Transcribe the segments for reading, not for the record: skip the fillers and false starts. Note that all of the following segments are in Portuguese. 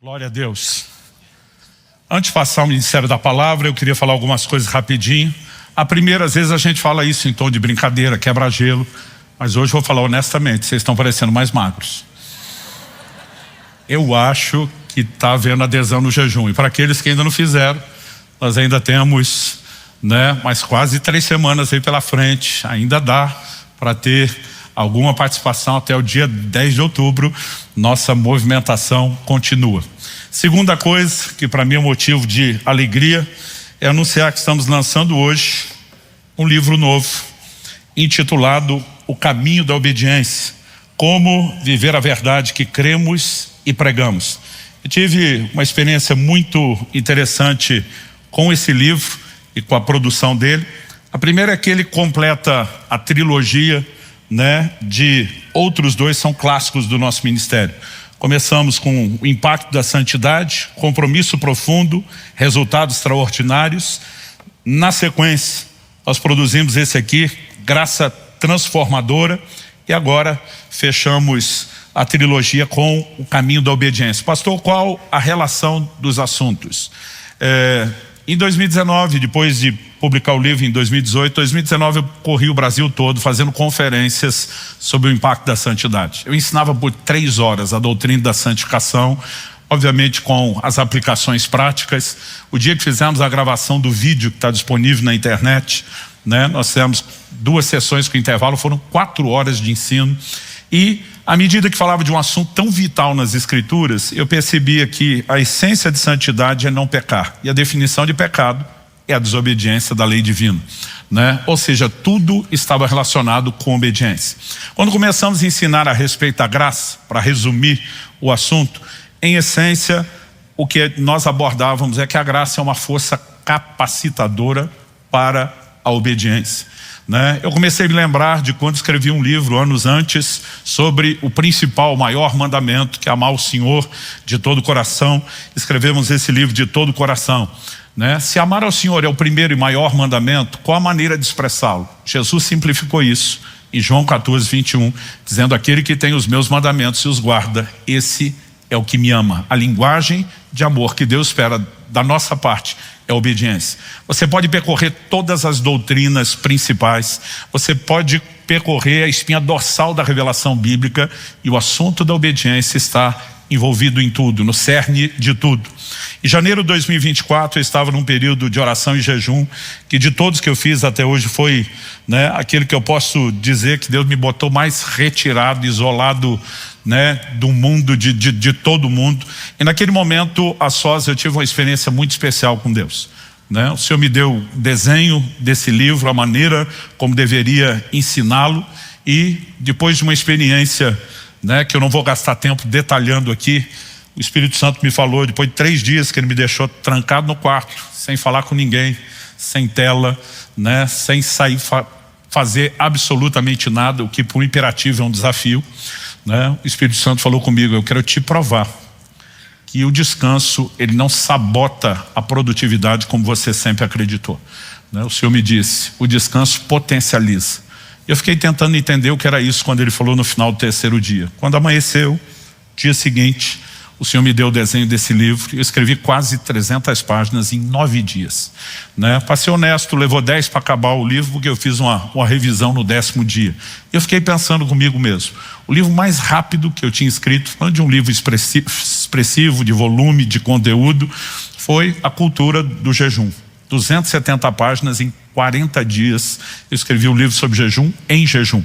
Glória a Deus. Antes de passar ao Ministério da Palavra, eu queria falar algumas coisas rapidinho. A primeira, às vezes a gente fala isso em tom de brincadeira, quebra-gelo, mas hoje eu vou falar honestamente, vocês estão parecendo mais magros. Eu acho que está havendo adesão no jejum. E para aqueles que ainda não fizeram, nós ainda temos, mais quase 3 semanas aí pela frente. Ainda dá para ter alguma participação até o dia 10 de outubro. Nossa movimentação continua. Segunda coisa, que para mim é um motivo de alegria, é anunciar que estamos lançando hoje um livro novo, intitulado O Caminho da Obediência. Como viver a verdade que cremos e pregamos. Eu tive uma experiência muito interessante com esse livro e com a produção dele. A primeira é que ele completa a trilogia, de outros 2 são clássicos do nosso ministério. Começamos com o impacto da santidade, compromisso profundo, resultados extraordinários. Na sequência, nós produzimos esse aqui, graça transformadora, e agora fechamos a trilogia com o caminho da obediência. Pastor, qual a relação dos assuntos? Em 2019, depois de publicar o livro em 2019 eu corri o Brasil todo fazendo conferências sobre o impacto da santidade. Eu ensinava por 3 horas a doutrina da santificação, obviamente com as aplicações práticas. O dia que fizemos a gravação do vídeo que está disponível na internet, nós fizemos 2 sessões com intervalo, foram 4 horas de ensino. E à medida que falava de um assunto tão vital nas Escrituras, eu percebia que a essência de santidade é não pecar. E a definição de pecado é a desobediência da lei divina. Ou seja, tudo estava relacionado com obediência. Quando começamos a ensinar a respeito da graça, para resumir o assunto, em essência, o que nós abordávamos é que a graça é uma força capacitadora para a obediência. Eu comecei a me lembrar de quando escrevi um livro anos antes sobre o principal, o maior mandamento, que é amar o Senhor de todo o coração. Escrevemos esse livro de todo o coração. Se amar ao Senhor é o primeiro e maior mandamento, qual a maneira de expressá-lo? Jesus simplificou isso em João 14, 21, dizendo: aquele que tem os meus mandamentos e os guarda, esse é o que me ama. A linguagem de amor que Deus espera da nossa parte é a obediência. Você pode percorrer todas as doutrinas principais, você pode percorrer a espinha dorsal da revelação bíblica, e o assunto da obediência está envolvido em tudo, no cerne de tudo. Em janeiro de 2024 eu estava num período de oração e jejum, que de todos que eu fiz até hoje foi aquele que eu posso dizer que Deus me botou mais retirado, isolado do mundo, de todo mundo. E naquele momento, a sós, eu tive uma experiência muito especial com Deus. O Senhor me deu o desenho desse livro, a maneira como deveria ensiná-lo, e depois de uma experiência que eu não vou gastar tempo detalhando aqui, o Espírito Santo me falou, depois de 3 dias que ele me deixou trancado no quarto, sem falar com ninguém, sem tela, sem sair fazer absolutamente nada, o que por um imperativo é um desafio. O Espírito Santo falou comigo: eu quero te provar que o descanso, ele não sabota a produtividade como você sempre acreditou. O Senhor me disse: o descanso potencializa. Eu fiquei tentando entender o que era isso quando ele falou no final do 3º dia. Quando amanheceu, dia seguinte, o Senhor me deu o desenho desse livro. Eu escrevi quase 300 páginas em 9 dias. Para ser honesto, levou 10 para acabar o livro, porque eu fiz uma revisão no 10º dia. Eu fiquei pensando comigo mesmo. O livro mais rápido que eu tinha escrito, falando de um livro expressivo, de volume, de conteúdo, foi A Cultura do Jejum. 270 páginas em 40 dias. Eu escrevi um livro sobre jejum em jejum.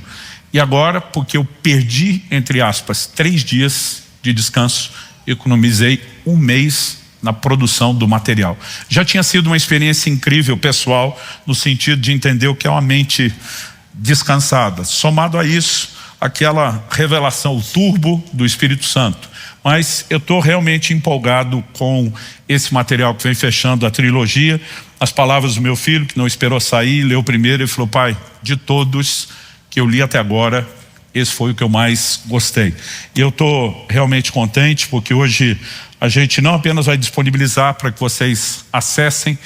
E agora, porque eu perdi, entre aspas, 3 dias de descanso, economizei 1 mês na produção do material. Já tinha sido uma experiência incrível, pessoal, no sentido de entender o que é uma mente descansada. Somado a isso, aquela revelação, o turbo do Espírito Santo. Mas eu estou realmente empolgado com esse material que vem fechando a trilogia. As palavras do meu filho, que não esperou sair, leu primeiro e falou: pai, de todos que eu li até agora, esse foi o que eu mais gostei. E eu estou realmente contente, porque hoje a gente não apenas vai disponibilizar para que vocês acessem,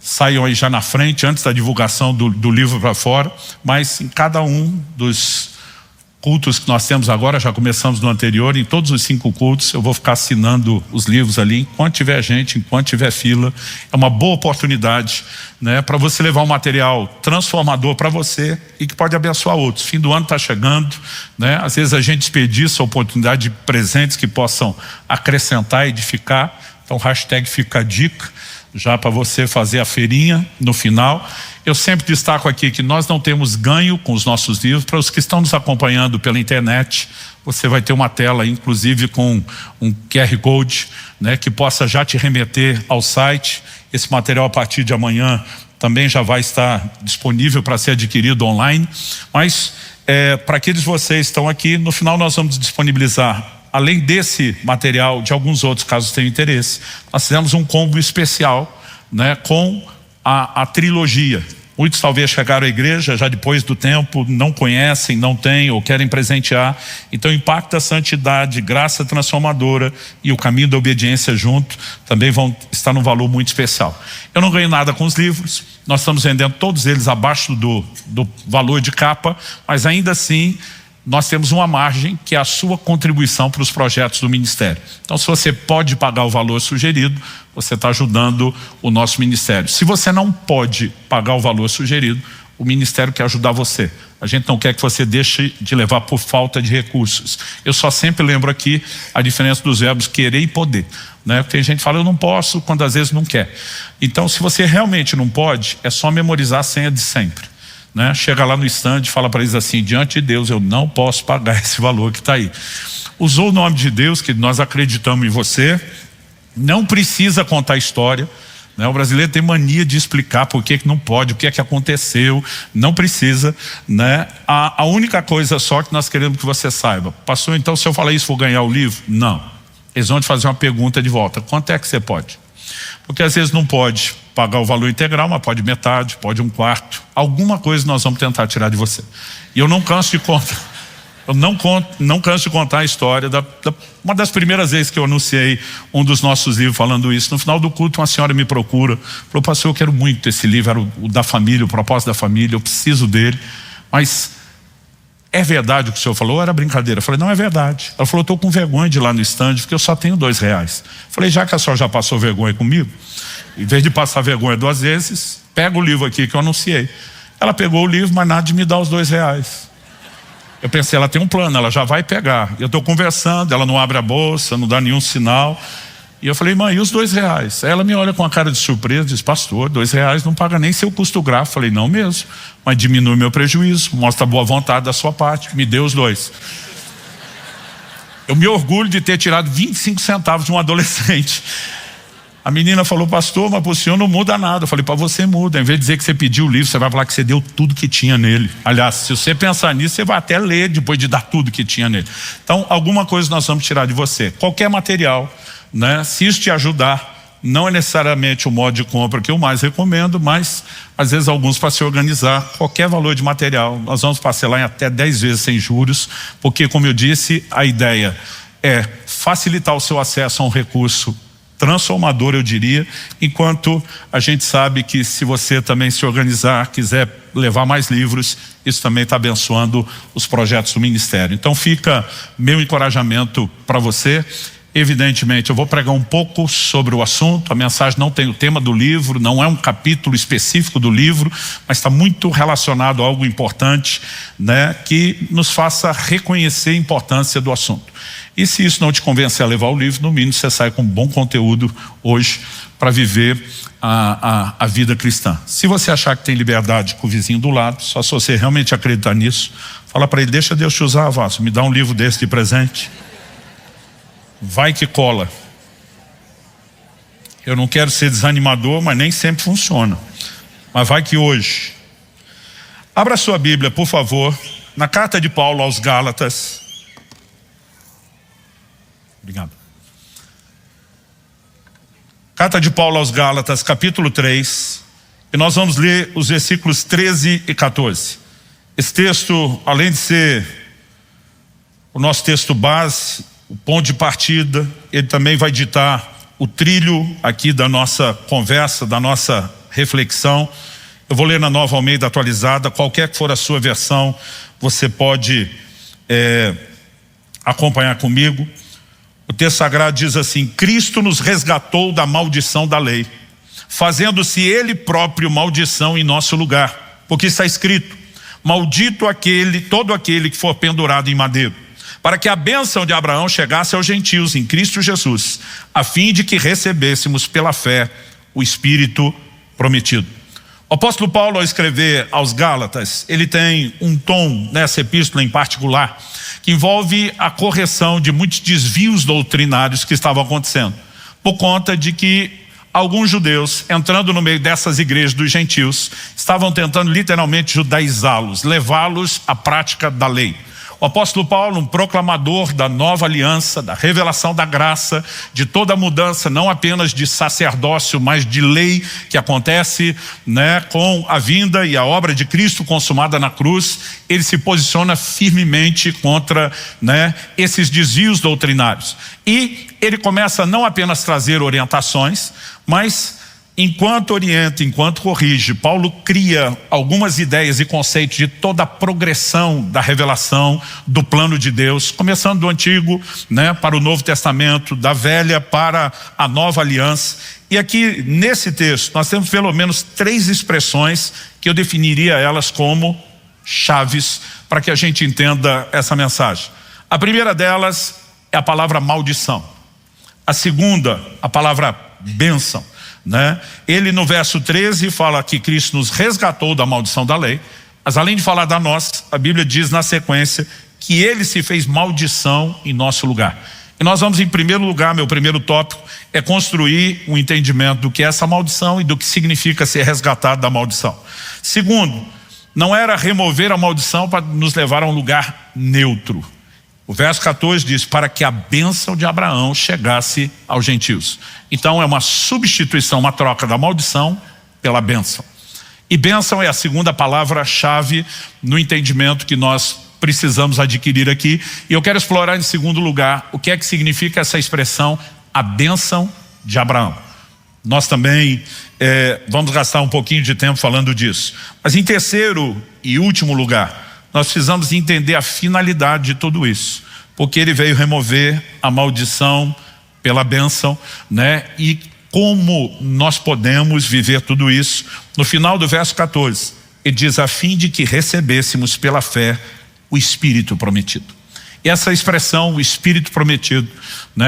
saiam aí já na frente, antes da divulgação do livro para fora, mas em cada um dos cultos que nós temos agora, já começamos no anterior, em todos os 5 cultos eu vou ficar assinando os livros ali, enquanto tiver gente, enquanto tiver fila. É uma boa oportunidade, né, para você levar um material transformador para você e que pode abençoar outros. Fim do ano está chegando, né, às vezes a gente desperdiça a oportunidade de presentes que possam acrescentar, edificar. Então hashtag fica a dica, já para você fazer a feirinha no final. Eu sempre destaco aqui que nós não temos ganho com os nossos livros. Para os que estão nos acompanhando pela internet, você vai ter uma tela, inclusive com um QR Code, né, que possa já te remeter ao site. Esse material a partir de amanhã também já vai estar disponível para ser adquirido online. Mas para aqueles de vocês que estão aqui, no final nós vamos disponibilizar, além desse material, de alguns outros, caso tenham interesse. Nós fizemos um combo especial, né, com a trilogia. Muitos talvez chegaram à igreja já depois do tempo, não conhecem, não têm ou querem presentear. Então Impacto da Santidade, Graça Transformadora e o Caminho da Obediência junto também vão estar num valor muito especial. Eu não ganho nada com os livros, nós estamos vendendo todos eles abaixo do valor de capa, mas ainda assim nós temos uma margem que é a sua contribuição para os projetos do ministério. Então se você pode pagar o valor sugerido, você está ajudando o nosso ministério. Se você não pode pagar o valor sugerido, o ministério quer ajudar você. A gente não quer que você deixe de levar por falta de recursos. Eu só sempre lembro aqui a diferença dos verbos querer e poder, né? Tem gente que fala, eu não posso, quando às vezes não quer. Então se você realmente não pode, é só memorizar a senha de sempre, né? Chega lá no stand e fala para eles assim, diante de Deus eu não posso pagar esse valor que está aí. Usou o nome de Deus, que nós acreditamos em você. Não precisa contar a história, né? O brasileiro tem mania de explicar por que não pode, o que é que aconteceu. Não precisa, né? A única coisa só que nós queremos que você saiba, pastor, então se eu falar isso vou ganhar o livro? Não, eles vão te fazer uma pergunta de volta, quanto é que você pode? Porque às vezes não pode pagar o valor integral, mas pode metade, pode 1/4, alguma coisa nós vamos tentar tirar de você. E eu não canso de contar. Eu não canso de contar a história uma das primeiras vezes que eu anunciei um dos nossos livros falando isso. No final do culto uma senhora me procura, falou, pastor, eu quero muito esse livro, era o da família, o propósito da família, eu preciso dele, mas é verdade o que o senhor falou ou era brincadeira? Eu falei, não, é verdade. Ela falou, estou com vergonha de ir lá no stand porque eu só tenho R$2. Eu falei, já que a senhora já passou vergonha comigo, em vez de passar vergonha 2 vezes, pega o livro aqui que eu anunciei. Ela pegou o livro, mas nada de me dar os R$2. Eu pensei, ela tem um plano, ela já vai pegar. Eu estou conversando, ela não abre a bolsa, não dá nenhum sinal. E eu falei, mãe, e os R$2? Aí ela me olha com a cara de surpresa, diz, pastor, R$2 não paga nem seu custo gráfico. Eu falei, não mesmo, mas diminui meu prejuízo, mostra a boa vontade da sua parte, me dê os 2. Eu me orgulho de ter tirado 25 centavos de um adolescente. A menina falou, pastor, mas para o senhor não muda nada. Eu falei, para você muda. Em vez de dizer que você pediu o livro, você vai falar que você deu tudo que tinha nele. Aliás, se você pensar nisso, você vai até ler depois de dar tudo que tinha nele. Então, alguma coisa nós vamos tirar de você. Qualquer material, né? Se isso te ajudar, não é necessariamente o modo de compra que eu mais recomendo, mas às vezes alguns para se organizar, qualquer valor de material, nós vamos parcelar em até 10 vezes sem juros, porque como eu disse, a ideia é facilitar o seu acesso a um recurso transformador, eu diria, enquanto a gente sabe que se você também se organizar, quiser levar mais livros, isso também está abençoando os projetos do ministério. Então fica meu encorajamento para você. Evidentemente eu vou pregar um pouco sobre o assunto, a mensagem não tem o tema do livro, não é um capítulo específico do livro, mas está muito relacionado a algo importante, né, que nos faça reconhecer a importância do assunto. E se isso não te convencer a levar o livro, no mínimo você sai com bom conteúdo hoje para viver a vida cristã. Se você achar que tem liberdade com o vizinho do lado, só se você realmente acreditar nisso, fala para ele, deixa Deus te usar, Vasco, me dá um livro desse de presente. Vai que cola. Eu não quero ser desanimador, mas nem sempre funciona. Mas vai que hoje. Abra sua Bíblia, por favor, na carta de Paulo aos Gálatas. Obrigado. Carta de Paulo aos Gálatas, capítulo 3. E nós vamos ler os versículos 13 e 14. Esse texto, além de ser o nosso texto base, o ponto de partida, ele também vai ditar o trilho aqui da nossa conversa, da nossa reflexão. Eu vou ler na Nova Almeida atualizada, qualquer que for a sua versão, você pode acompanhar comigo. O texto sagrado diz assim: Cristo nos resgatou da maldição da lei, fazendo-se Ele próprio maldição em nosso lugar, porque está escrito: maldito todo aquele que for pendurado em madeiro, para que a bênção de Abraão chegasse aos gentios em Cristo Jesus, a fim de que recebêssemos pela fé o Espírito prometido. O apóstolo Paulo, ao escrever aos Gálatas, ele tem um tom nessa epístola em particular que envolve a correção de muitos desvios doutrinários que estavam acontecendo, por conta de que alguns judeus, entrando no meio dessas igrejas dos gentios, estavam tentando literalmente judaizá-los, levá-los à prática da lei. O apóstolo Paulo, um proclamador da nova aliança, da revelação da graça, de toda a mudança, não apenas de sacerdócio, mas de lei, que acontece, com a vinda e a obra de Cristo consumada na cruz, ele se posiciona firmemente contra esses desvios doutrinários. E ele começa a não apenas trazer orientações, mas enquanto orienta, enquanto corrige, Paulo cria algumas ideias e conceitos de toda a progressão da revelação do plano de Deus, começando do Antigo para o Novo Testamento, da Velha para a Nova Aliança. E aqui nesse texto nós temos pelo menos 3 expressões que eu definiria elas como chaves para que a gente entenda essa mensagem. A primeira delas é a palavra maldição. A segunda, a palavra bênção. Ele no verso 13 fala que Cristo nos resgatou da maldição da lei, mas além de falar da nossa, a Bíblia diz na sequência que Ele se fez maldição em nosso lugar. E nós vamos, em primeiro lugar, meu primeiro tópico é construir um entendimento do que é essa maldição e do que significa ser resgatado da maldição. Segundo, não era remover a maldição para nos levar a um lugar neutro. O verso 14 diz: para que a bênção de Abraão chegasse aos gentios. Então é uma substituição, uma troca da maldição pela bênção. E bênção é a segunda palavra-chave no entendimento que nós precisamos adquirir aqui. E eu quero explorar em segundo lugar o que é que significa essa expressão, a bênção de Abraão. Nós também vamos gastar um pouquinho de tempo falando disso. Mas em terceiro e último lugar, nós precisamos entender a finalidade de tudo isso, porque Ele veio remover a maldição pela bênção, e como nós podemos viver tudo isso. No final do verso 14, ele diz: a fim de que recebêssemos pela fé o Espírito prometido. E essa expressão, o Espírito prometido,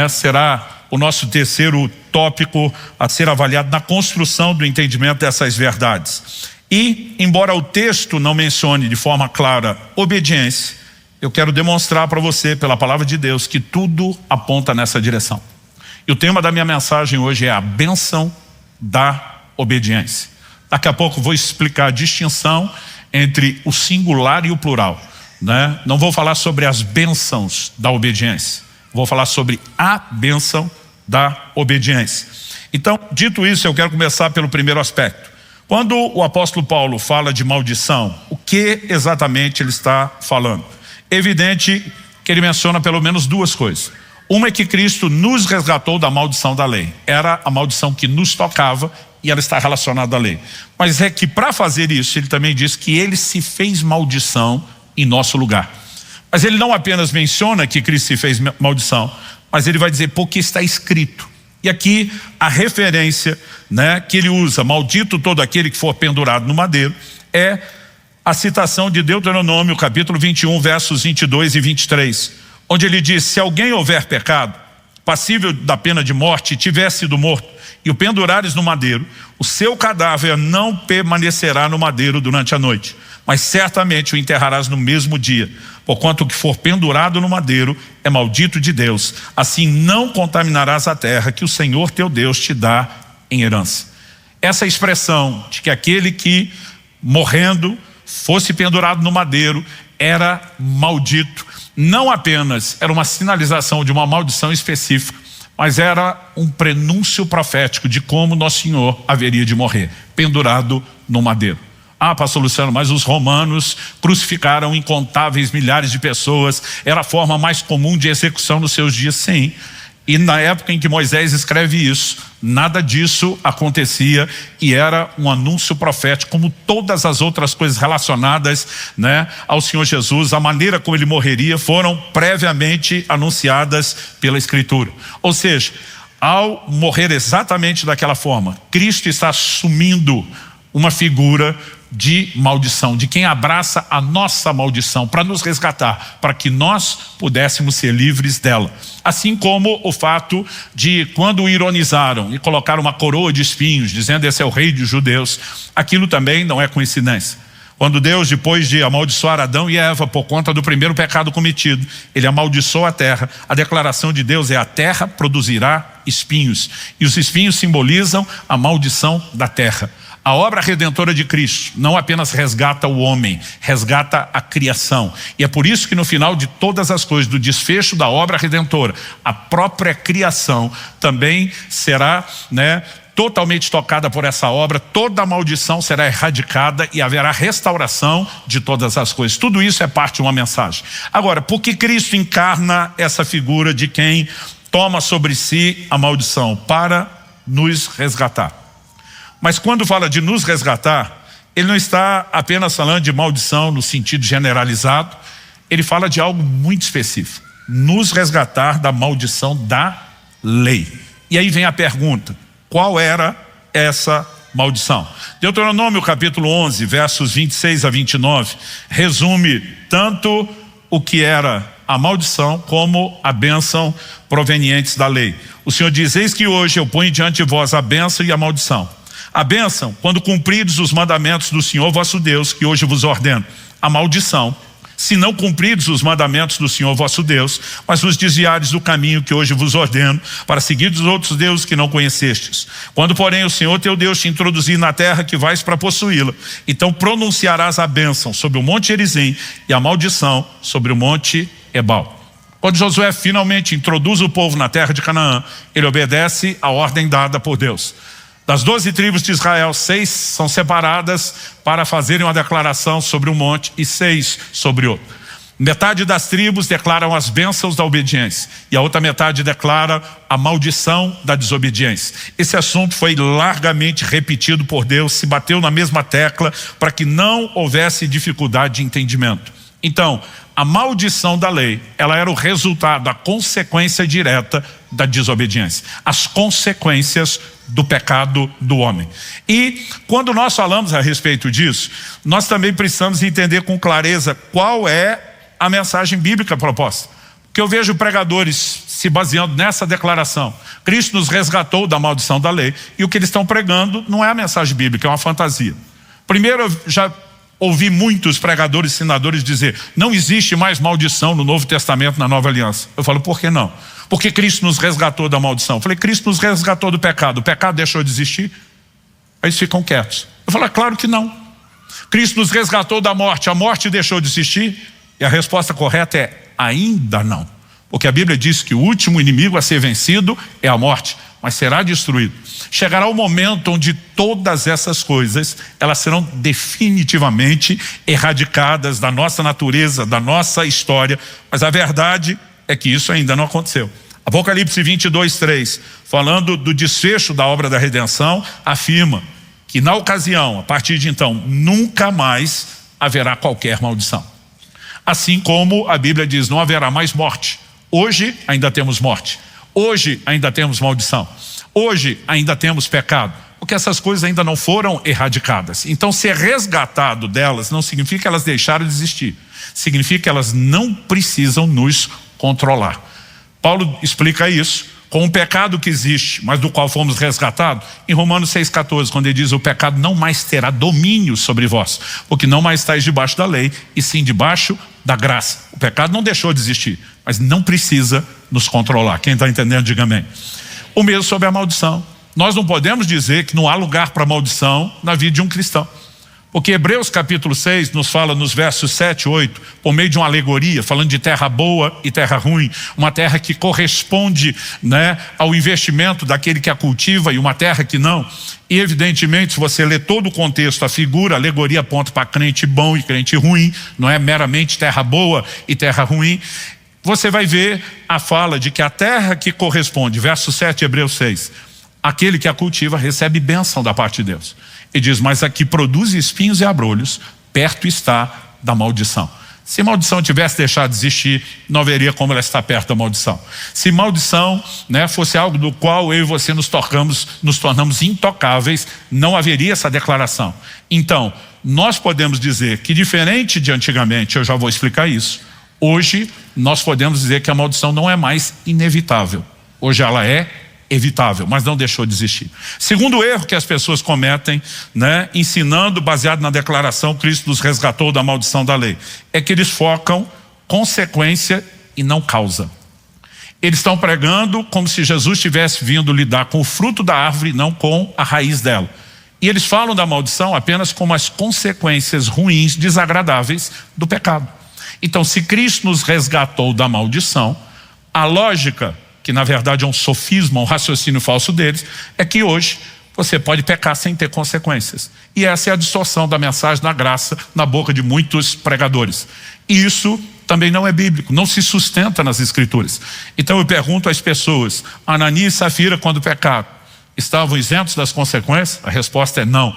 será o nosso terceiro tópico a ser avaliado na construção do entendimento dessas verdades. E, embora o texto não mencione de forma clara obediência, eu quero demonstrar para você, pela palavra de Deus, que tudo aponta nessa direção. E o tema da minha mensagem hoje é a bênção da obediência. Daqui a pouco vou explicar a distinção entre o singular e o plural. Não vou falar sobre as bênçãos da obediência, vou falar sobre a bênção da obediência. Então, dito isso, eu quero começar pelo primeiro aspecto. Quando o apóstolo Paulo fala de maldição, o que exatamente ele está falando? É evidente que ele menciona pelo menos 2 coisas. Uma é que Cristo nos resgatou da maldição da lei. Era a maldição que nos tocava e ela está relacionada à lei. Mas é que para fazer isso, ele também diz que Ele se fez maldição em nosso lugar. Mas ele não apenas menciona que Cristo se fez maldição, mas ele vai dizer porque está escrito. E aqui a referência que ele usa, maldito todo aquele que for pendurado no madeiro, é a citação de Deuteronômio, capítulo 21, versos 22 e 23, onde ele diz: se alguém houver pecado, passível da pena de morte, tiver sido morto, e o pendurares no madeiro, o seu cadáver não permanecerá no madeiro durante a noite, mas certamente o enterrarás no mesmo dia, porquanto o que for pendurado no madeiro é maldito de Deus. Assim não contaminarás a terra que o Senhor teu Deus te dá em herança. Essa expressão de que aquele que morrendo fosse pendurado no madeiro era maldito, não apenas era uma sinalização de uma maldição específica, mas era um prenúncio profético de como nosso Senhor haveria de morrer, pendurado no madeiro. Ah, pastor Luciano, mas os romanos crucificaram incontáveis milhares de pessoas, era a forma mais comum de execução nos seus dias. Sim, E na época em que Moisés escreve isso, nada disso acontecia e era um anúncio profético, como todas as outras coisas relacionadas, né, ao Senhor Jesus, a maneira como ele morreria, foram previamente anunciadas pela Escritura. Ou seja, ao morrer exatamente daquela forma, Cristo está assumindo uma figura de maldição, de quem abraça a nossa maldição para nos resgatar, para que nós pudéssemos ser livres dela. Assim como o fato de quando o ironizaram e colocaram uma coroa de espinhos, dizendo esse é o rei dos judeus, aquilo também não é coincidência. Quando Deus, depois de amaldiçoar Adão e Eva por conta do primeiro pecado cometido, ele amaldiçoou a terra. A declaração de Deus é: a terra produzirá espinhos. E os espinhos simbolizam a maldição da terra. A obra redentora de Cristo não apenas resgata o homem, resgata a criação. E é por isso que no final de todas as coisas, do desfecho da obra redentora, a própria criação também será, né, totalmente tocada por essa obra. Toda a maldição será erradicada e haverá restauração de todas as coisas. Tudo isso é parte de uma mensagem. Agora, por que Cristo encarna essa figura de quem toma sobre si a maldição? Para nos resgatar. Mas quando fala de nos resgatar, ele não está apenas falando de maldição no sentido generalizado, ele fala de algo muito específico: nos resgatar da maldição da lei. E aí vem a pergunta: qual era essa maldição? Deuteronômio capítulo 11, versos 26 a 29, resume tanto o que era a maldição como a bênção provenientes da lei. O Senhor diz: eis que hoje eu ponho diante de vós a bênção e a maldição. A bênção, quando cumpridos os mandamentos do Senhor vosso Deus, que hoje vos ordeno. A maldição, se não cumpridos os mandamentos do Senhor vosso Deus, mas vos desviares do caminho que hoje vos ordeno, para seguir os outros deuses que não conhecestes. Quando, porém, o Senhor teu Deus te introduzir na terra que vais para possuí-la, então pronunciarás a bênção sobre o monte Gerizim e a maldição sobre o monte Ebal. Quando Josué finalmente introduz o povo na terra de Canaã, ele obedece a ordem dada por Deus. Das 12 tribos de Israel, 6 são separadas para fazerem uma declaração sobre um monte e 6 sobre outro. Metade das tribos declaram as bênçãos da obediência e a outra metade declara a maldição da desobediência. Esse assunto foi largamente repetido por Deus, se bateu na mesma tecla para que não houvesse dificuldade de entendimento. Então, a maldição da lei, ela era o resultado, a consequência direta da desobediência. As consequências do pecado do homem. E quando nós falamos a respeito disso, nós também precisamos entender com clareza qual é a mensagem bíblica proposta. Porque eu vejo pregadores se baseando nessa declaração: Cristo nos resgatou da maldição da lei, e o que eles estão pregando não é a mensagem bíblica, é uma fantasia. Primeiro, eu já ouvi muitos pregadores e ensinadores dizer: não existe mais maldição no Novo Testamento, na Nova Aliança. Eu falo: por que não? Porque Cristo nos resgatou da maldição. Eu falei: Cristo nos resgatou do pecado, o pecado deixou de existir? Aí eles ficam quietos. Eu falo: claro que não. Cristo nos resgatou da morte, a morte deixou de existir? E a resposta correta é: ainda não. Porque a Bíblia diz que o último inimigo a ser vencido é a morte, mas será destruído. Chegará o momento onde todas essas coisas, elas serão definitivamente erradicadas da nossa natureza, da nossa história, mas a verdade é que isso ainda não aconteceu. Apocalipse 22, 3, falando do desfecho da obra da redenção, afirma que na ocasião, a partir de então, nunca mais haverá qualquer maldição. Assim como a Bíblia diz: não haverá mais morte. Hoje ainda temos morte. Hoje ainda temos maldição. Hoje ainda temos pecado. Porque essas coisas ainda não foram erradicadas. Então, ser resgatado delas não significa que elas deixaram de existir. Significa que elas não precisam nos controlar. Paulo explica isso com o pecado que existe, mas do qual fomos resgatados, em Romanos 6,14, quando ele diz: o pecado não mais terá domínio sobre vós, porque não mais estáis debaixo da lei, e sim debaixo da graça. O pecado não deixou de existir, mas não precisa nos controlar. Quem está entendendo, diga amém. O mesmo sobre a maldição. Nós não podemos dizer que não há lugar para maldição na vida de um cristão. Porque Hebreus capítulo 6 nos fala nos versos 7 e 8, por meio de uma alegoria, falando de terra boa e terra ruim, uma terra que corresponde, né, ao investimento daquele que a cultiva e uma terra que não. E evidentemente, se você ler todo o contexto, a figura, a alegoria aponta para crente bom e crente ruim, não é meramente terra boa e terra ruim. você vai ver a fala de que a terra que corresponde, verso 7 de Hebreus 6, aquele que a cultiva recebe bênção da parte de Deus. E diz, mas a que produz espinhos e abrolhos, perto está da maldição. Se maldição tivesse deixado de existir, não haveria como ela estar perto da maldição. Se maldição, fosse algo do qual eu e você nos tornamos intocáveis, não haveria essa declaração. Então, nós podemos dizer que diferente de antigamente, eu já vou explicar isso, hoje nós podemos dizer que a maldição não é mais inevitável. Hoje ela é evitável, mas não deixou de existir. Segundo erro que as pessoas cometem, ensinando baseado na declaração Cristo nos resgatou da maldição da lei, é que eles focam consequência e não causa. Eles estão pregando como se Jesus tivesse vindo lidar com o fruto da árvore, não com a raiz dela. E eles falam da maldição apenas como as consequências ruins, desagradáveis do pecado. Então, se Cristo nos resgatou da maldição, a lógica, que na verdade é um sofisma, um raciocínio falso deles, é que hoje você pode pecar sem ter consequências. E essa é a distorção da mensagem da graça na boca de muitos pregadores. E isso também não é bíblico, não se sustenta nas Escrituras. Então eu pergunto às pessoas, Ananias e Safira, quando pecaram, estavam isentos das consequências? A resposta é não,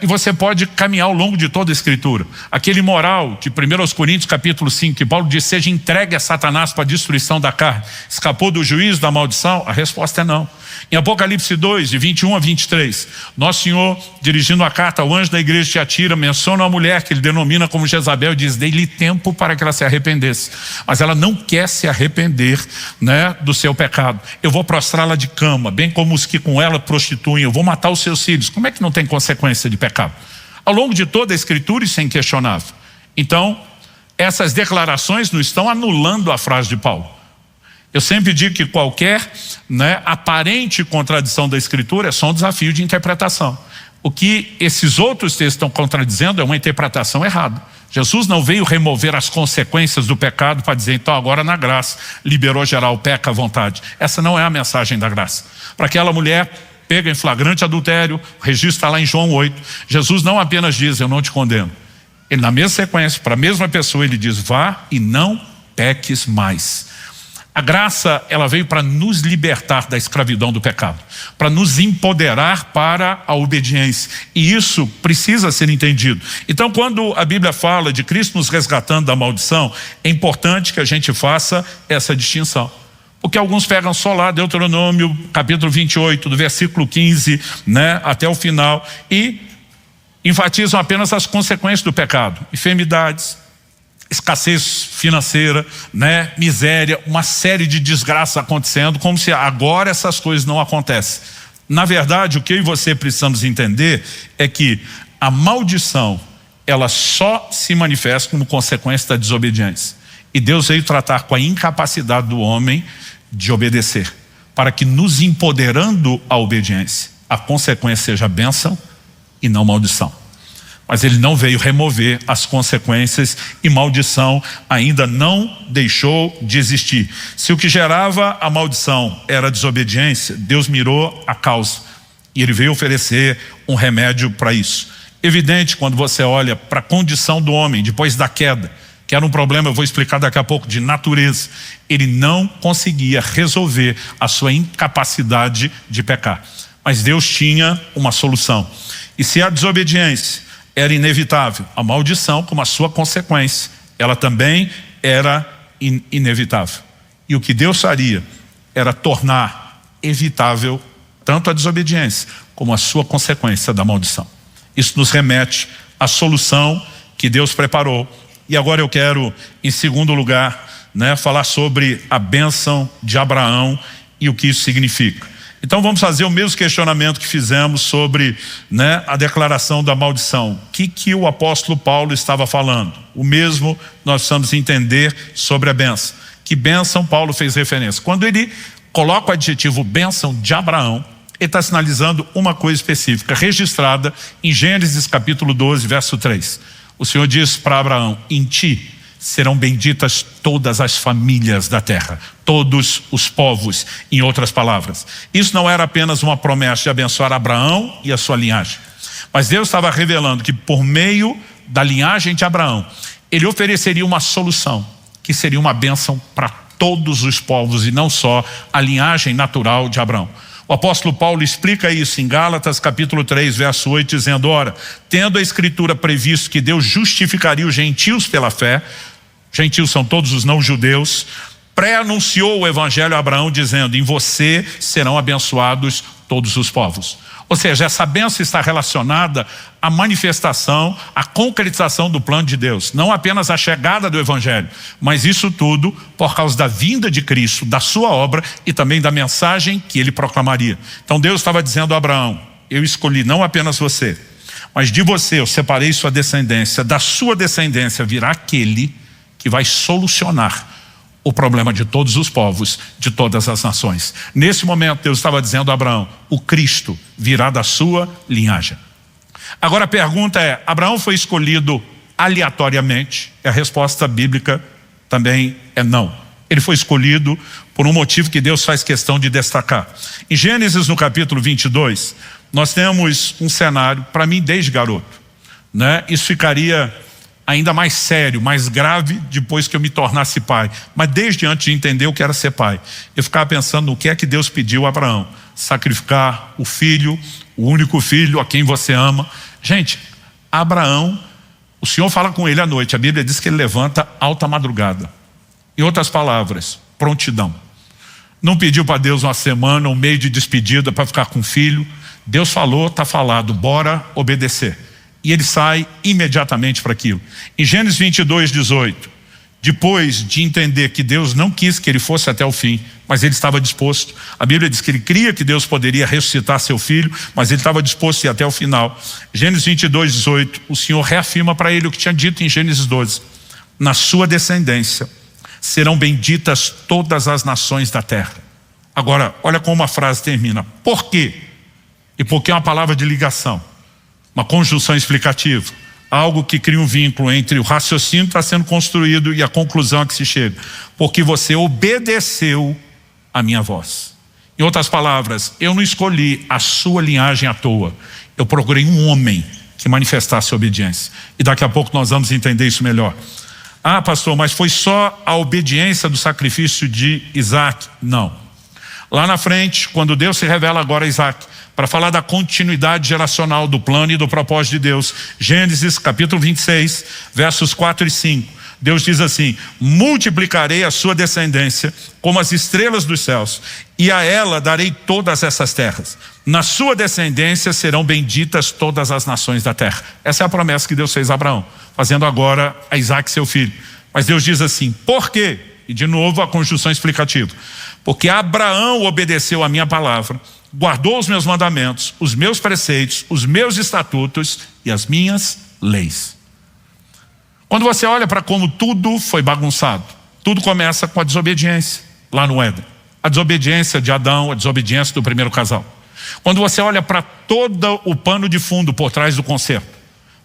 E você pode caminhar ao longo de toda a Escritura. Aquele moral de 1 Coríntios capítulo 5, que Paulo diz, seja entregue a Satanás para a destruição da carne, escapou do juízo, da maldição? A resposta é não. Em Apocalipse 2, de 21 a 23, Nosso Senhor, dirigindo a carta ao anjo da igreja de Tiatira, menciona uma mulher que ele denomina como Jezabel e diz, dei-lhe tempo para que ela se arrependesse. Mas ela não quer se arrepender, do seu pecado. Eu vou prostrá-la de cama, bem como os que com ela prostituem, eu vou matar os seus filhos. Como é que não tem consequência de pecado? Ao longo de toda a Escritura isso é inquestionável. Então, essas declarações não estão anulando a frase de Paulo. Eu sempre digo que qualquer aparente contradição da Escritura é só um desafio de interpretação. O que esses outros textos estão contradizendo é uma interpretação errada. Jesus não veio remover as consequências do pecado para dizer, então agora na graça, liberou geral, peca à vontade. Essa não é a mensagem da graça. Para aquela mulher pega em flagrante adultério, o registro está lá em João 8, Jesus não apenas diz, eu não te condeno. Ele na mesma sequência, para a mesma pessoa, ele diz, vá e não peques mais. A graça, ela veio para nos libertar da escravidão do pecado, para nos empoderar para a obediência. E isso precisa ser entendido. Então, quando a Bíblia fala de Cristo nos resgatando da maldição, é importante que a gente faça essa distinção. Porque alguns pegam só lá Deuteronômio, capítulo 28, do versículo 15, até o final, e enfatizam apenas as consequências do pecado. Enfermidades, escassez financeira, miséria, uma série de desgraças acontecendo, como se agora essas coisas não acontecem. Na verdade, o que eu e você precisamos entender é que a maldição, ela só se manifesta como consequência da desobediência. E Deus veio tratar com a incapacidade do homem de obedecer, para que nos empoderando à obediência, a consequência seja bênção e não maldição. Mas ele não veio remover as consequências e maldição ainda não deixou de existir. Se o que gerava a maldição era a desobediência, Deus mirou a causa e ele veio oferecer um remédio para isso. Evidente, quando você olha para a condição do homem depois da queda, que era um problema, eu vou explicar daqui a pouco, de natureza, ele não conseguia resolver a sua incapacidade de pecar. Mas Deus tinha uma solução. E se a desobediência era inevitável, a maldição, como a sua consequência, ela também era inevitável. E o que Deus faria era tornar evitável tanto a desobediência como a sua consequência da maldição. Isso nos remete à solução que Deus preparou. E agora eu quero, em segundo lugar, falar sobre a bênção de Abraão e o que isso significa. Então vamos fazer o mesmo questionamento que fizemos sobre a declaração da maldição. O que o apóstolo Paulo estava falando? O mesmo nós precisamos entender sobre a bênção. Que bênção Paulo fez referência? Quando ele coloca o adjetivo bênção de Abraão, ele está sinalizando uma coisa específica, registrada em Gênesis capítulo 12, verso 3. O Senhor diz para Abraão, em ti serão benditas todas as famílias da terra, todos os povos, em outras palavras. Isso não era apenas uma promessa de abençoar Abraão e a sua linhagem, mas Deus estava revelando que por meio da linhagem de Abraão, ele ofereceria uma solução, que que seria uma bênção para todos os povos e não só a linhagem natural de Abraão. O apóstolo Paulo explica isso em Gálatas capítulo 3, verso 8, dizendo: ora, tendo a escritura previsto que Deus justificaria os gentios pela fé, gentios são todos os não-judeus, pré-anunciou o evangelho a Abraão dizendo: em você serão abençoados todos os povos. Ou seja, essa bênção está relacionada à manifestação, à concretização do plano de Deus. Não apenas a chegada do evangelho, mas isso tudo por causa da vinda de Cristo, da sua obra e também da mensagem que ele proclamaria. Então Deus estava dizendo a Abraão: eu escolhi não apenas você, mas de você eu separei sua descendência, da sua descendência virá aquele que vai solucionar o problema de todos os povos, de todas as nações. Nesse momento Deus estava dizendo a Abraão: o Cristo virá da sua linhagem. Agora a pergunta é: Abraão foi escolhido aleatoriamente? E a resposta bíblica também é não. Ele foi escolhido por um motivo que Deus faz questão de destacar. Em Gênesis, no capítulo 22, nós temos um cenário, para mim desde garoto, né? Isso ficaria ainda mais sério, mais grave depois que eu me tornasse pai. Mas desde antes de entender o que era ser pai, eu ficava pensando no que é que Deus pediu a Abraão: sacrificar o filho, o único filho a quem você ama. Gente, Abraão, o Senhor fala com ele à noite, a Bíblia diz que ele levanta alta madrugada. Em outras palavras, prontidão. Não pediu para Deus uma semana, um mês de despedida para ficar com o filho. Deus falou, está falado, bora obedecer. E ele sai imediatamente para aquilo. Em Gênesis 22, 18, depois de entender que Deus não quis que ele fosse até o fim, mas ele estava disposto. A Bíblia diz que ele cria que Deus poderia ressuscitar seu filho, mas ele estava disposto a ir até o final. Gênesis 22, 18, o Senhor reafirma para ele o que tinha dito em Gênesis 12: na sua descendência serão benditas todas as nações da terra. Agora, olha como a frase termina. Por quê? E porque é uma palavra de ligação, uma conjunção explicativa, algo que cria um vínculo entre o raciocínio que está sendo construído e a conclusão a que se chega. Porque você obedeceu a minha voz. Em outras palavras, eu não escolhi a sua linhagem à toa. Eu procurei um homem que manifestasse obediência. E daqui a pouco nós vamos entender isso melhor. Ah, pastor, mas foi só a obediência do sacrifício de Isaac? Não. Lá na frente, quando Deus se revela agora a Isaac, para falar da continuidade geracional do plano e do propósito de Deus, Gênesis capítulo 26, versos 4 e 5, Deus diz assim: multiplicarei a sua descendência como as estrelas dos céus, e a ela darei todas essas terras. Na sua descendência serão benditas todas as nações da terra. Essa é a promessa que Deus fez a Abraão, fazendo agora a Isaac seu filho. Mas Deus diz assim: por quê? E de novo a conjunção explicativa. Porque Abraão obedeceu a minha palavra, guardou os meus mandamentos, os meus preceitos, os meus estatutos e as minhas leis. Quando você olha para como tudo foi bagunçado, tudo começa com a desobediência lá no Éden. A desobediência de Adão, a desobediência do primeiro casal. Quando você olha para todo o pano de fundo por trás do concerto,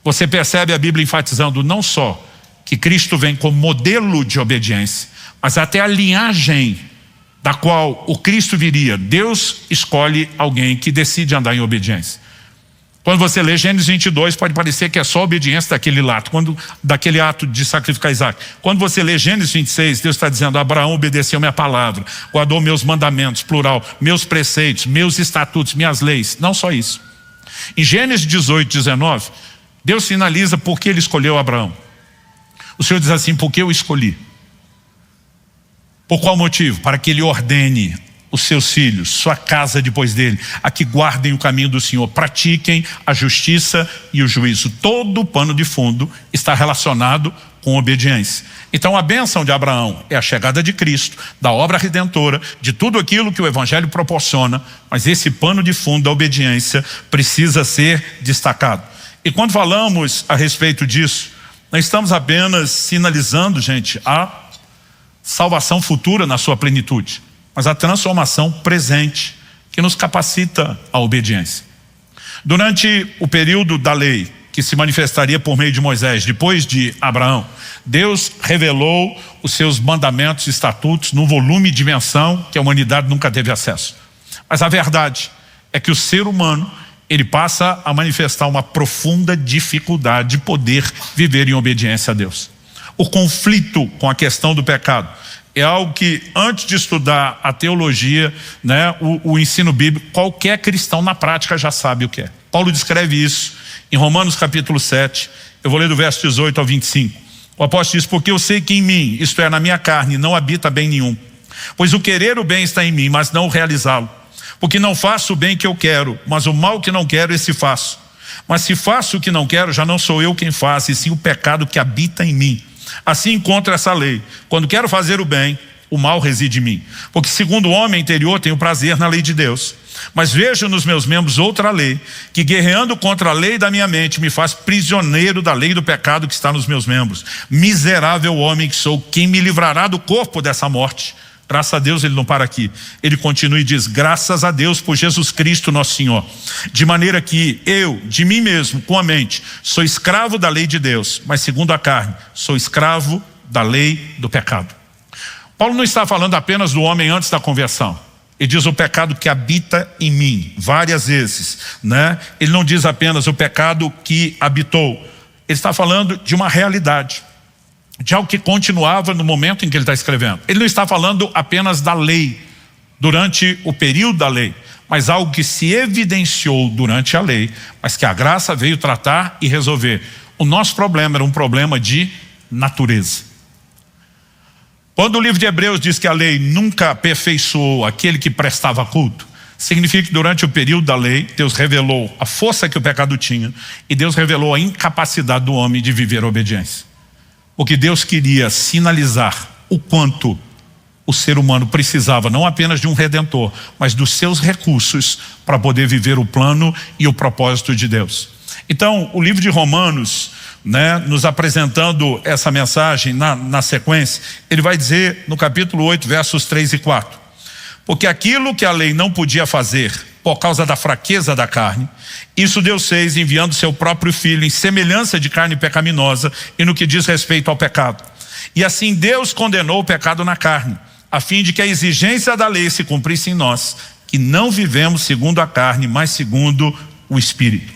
você percebe a Bíblia enfatizando não só que Cristo vem como modelo de obediência, mas até a linhagem da qual o Cristo viria. Deus escolhe alguém que decide andar em obediência. Quando você lê Gênesis 22, pode parecer que é só a obediência daquele ato de sacrificar Isaac. Quando você lê Gênesis 26, Deus está dizendo: Abraão obedeceu minha palavra, guardou meus mandamentos, plural, meus preceitos, meus estatutos, minhas leis. Não só isso. Em Gênesis 18, 19, Deus sinaliza por que ele escolheu Abraão. O Senhor diz assim: porque eu escolhi. Por qual motivo? Para que ele ordene os seus filhos, sua casa depois dele, a que guardem o caminho do Senhor, pratiquem a justiça e o juízo. Todo o pano de fundo está relacionado com obediência. Então a bênção de Abraão é a chegada de Cristo, da obra redentora, de tudo aquilo que o Evangelho proporciona, mas esse pano de fundo da obediência precisa ser destacado. E quando falamos a respeito disso, nós estamos apenas sinalizando, gente, a salvação futura na sua plenitude, mas a transformação presente que nos capacita à obediência. Durante o período da lei, que se manifestaria por meio de Moisés, depois de Abraão, Deus revelou os seus mandamentos e estatutos num volume e dimensão que a humanidade nunca teve acesso. Mas a verdade é que o ser humano, ele passa a manifestar uma profunda dificuldade de poder viver em obediência a Deus. O conflito com a questão do pecado é algo que, antes de estudar a teologia, né, o ensino bíblico, qualquer cristão na prática já sabe o que é. Paulo descreve isso em Romanos capítulo 7, eu vou ler do verso 18 ao 25. O apóstolo diz: porque eu sei que em mim, isto é, na minha carne, não habita bem nenhum. Pois o querer o bem está em mim, mas não o realizá-lo. Porque não faço o bem que eu quero, mas o mal que não quero, esse faço. Mas se faço o que não quero, já não sou eu quem faz, e sim o pecado que habita em mim. Assim encontro essa lei: quando quero fazer o bem, o mal reside em mim. Porque segundo o homem interior tenho prazer na lei de Deus. Mas vejo nos meus membros outra lei, que guerreando contra a lei da minha mente, me faz prisioneiro da lei do pecado que está nos meus membros. Miserável homem que sou, quem me livrará do corpo dessa morte? Graças a Deus ele não para aqui. Ele continua e diz: graças a Deus por Jesus Cristo nosso Senhor. De maneira que eu, de mim mesmo, com a mente, sou escravo da lei de Deus, mas segundo a carne, sou escravo da lei do pecado. Paulo não está falando apenas do homem antes da conversão. Ele diz o pecado que habita em mim, várias vezes, né? Ele não diz apenas o pecado que habitou. Ele está falando de uma realidade, de algo que continuava no momento em que ele está escrevendo. Ele não está falando apenas da lei, durante o período da lei, mas algo que se evidenciou durante a lei, mas que a graça veio tratar e resolver. O nosso problema era um problema de natureza. Quando o livro de Hebreus diz que a lei nunca aperfeiçoou aquele que prestava culto, significa que durante o período da lei, Deus revelou a força que o pecado tinha e Deus revelou a incapacidade do homem de viver a obediência. Porque Deus queria sinalizar o quanto o ser humano precisava não apenas de um redentor, mas dos seus recursos para poder viver o plano e o propósito de Deus. Então, o livro de Romanos, né, nos apresentando essa mensagem na sequência, ele vai dizer no capítulo 8, versos 3 e 4. Porque aquilo que a lei não podia fazer por causa da fraqueza da carne, isso Deus fez enviando seu próprio filho em semelhança de carne pecaminosa e no que diz respeito ao pecado. E assim Deus condenou o pecado na carne, a fim de que a exigência da lei se cumprisse em nós, que não vivemos segundo a carne, mas segundo o Espírito.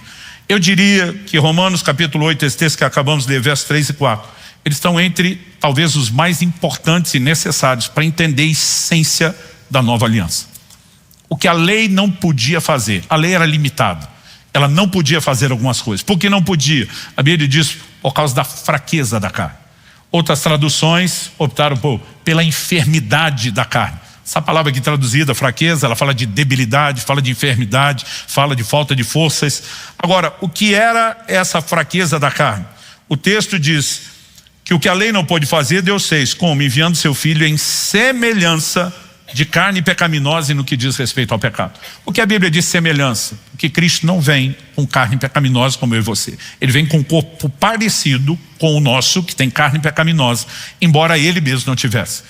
Eu diria que Romanos capítulo 8, esse texto que acabamos de ler, versos 3 e 4, eles estão entre talvez os mais importantes e necessários para entender a essência da nova aliança. O que a lei não podia fazer, a lei era limitada, ela não podia fazer algumas coisas. Por que não podia? A Bíblia diz por causa da fraqueza da carne. Outras traduções optaram pela enfermidade da carne. Essa palavra aqui traduzida, fraqueza, ela fala de debilidade, fala de enfermidade, fala de falta de forças. Agora, o que era essa fraqueza da carne? O texto diz que o que a lei não pôde fazer, Deus fez, como? Enviando seu filho em semelhança de carne pecaminosa e no que diz respeito ao pecado. O que a Bíblia diz semelhança? Porque Cristo não vem com carne pecaminosa como eu e você. Ele vem com um corpo parecido com o nosso, que tem carne pecaminosa, embora ele mesmo não tivesse.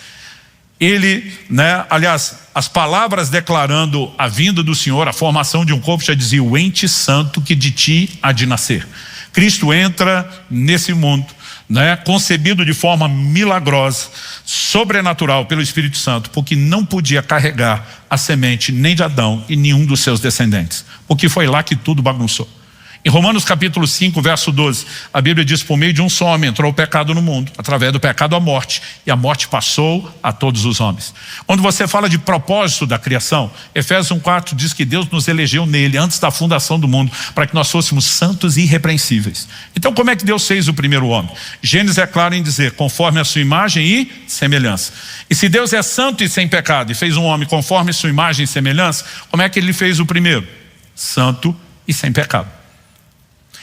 Ele, né, aliás, as palavras declarando a vinda do Senhor, a formação de um corpo, já dizia: o ente santo que de ti há de nascer. Cristo entra nesse mundo, né, concebido de forma milagrosa, sobrenatural pelo Espírito Santo, porque não podia carregar a semente nem de Adão e nenhum dos seus descendentes, porque foi lá que tudo bagunçou. Em Romanos capítulo 5, verso 12, a Bíblia diz: por meio de um só homem entrou o pecado no mundo, através do pecado a morte, e a morte passou a todos os homens. Quando você fala de propósito da criação, Efésios 1,4 diz que Deus nos elegeu nele antes da fundação do mundo, para que nós fôssemos santos e irrepreensíveis. Então como é que Deus fez o primeiro homem? Gênesis é claro em dizer: conforme a sua imagem e semelhança. E se Deus é santo e sem pecado, e fez um homem conforme a sua imagem e semelhança, como é que ele fez o primeiro? Santo e sem pecado.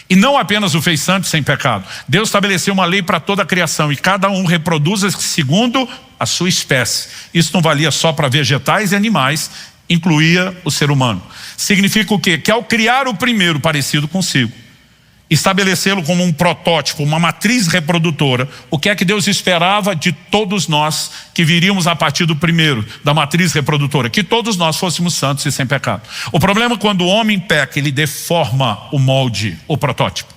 E não apenas o fez santo sem pecado. Deus estabeleceu uma lei para toda a criação, e cada um reproduza segundo a sua espécie. Isso não valia só para vegetais e animais, incluía o ser humano. Significa o quê? Que ao criar o primeiro parecido consigo, estabelecê-lo como um protótipo, uma matriz reprodutora, o que é que Deus esperava de todos nós que viríamos a partir do primeiro, da matriz reprodutora? Que todos nós fôssemos santos e sem pecado. O problema é quando o homem peca, ele deforma o molde, o protótipo.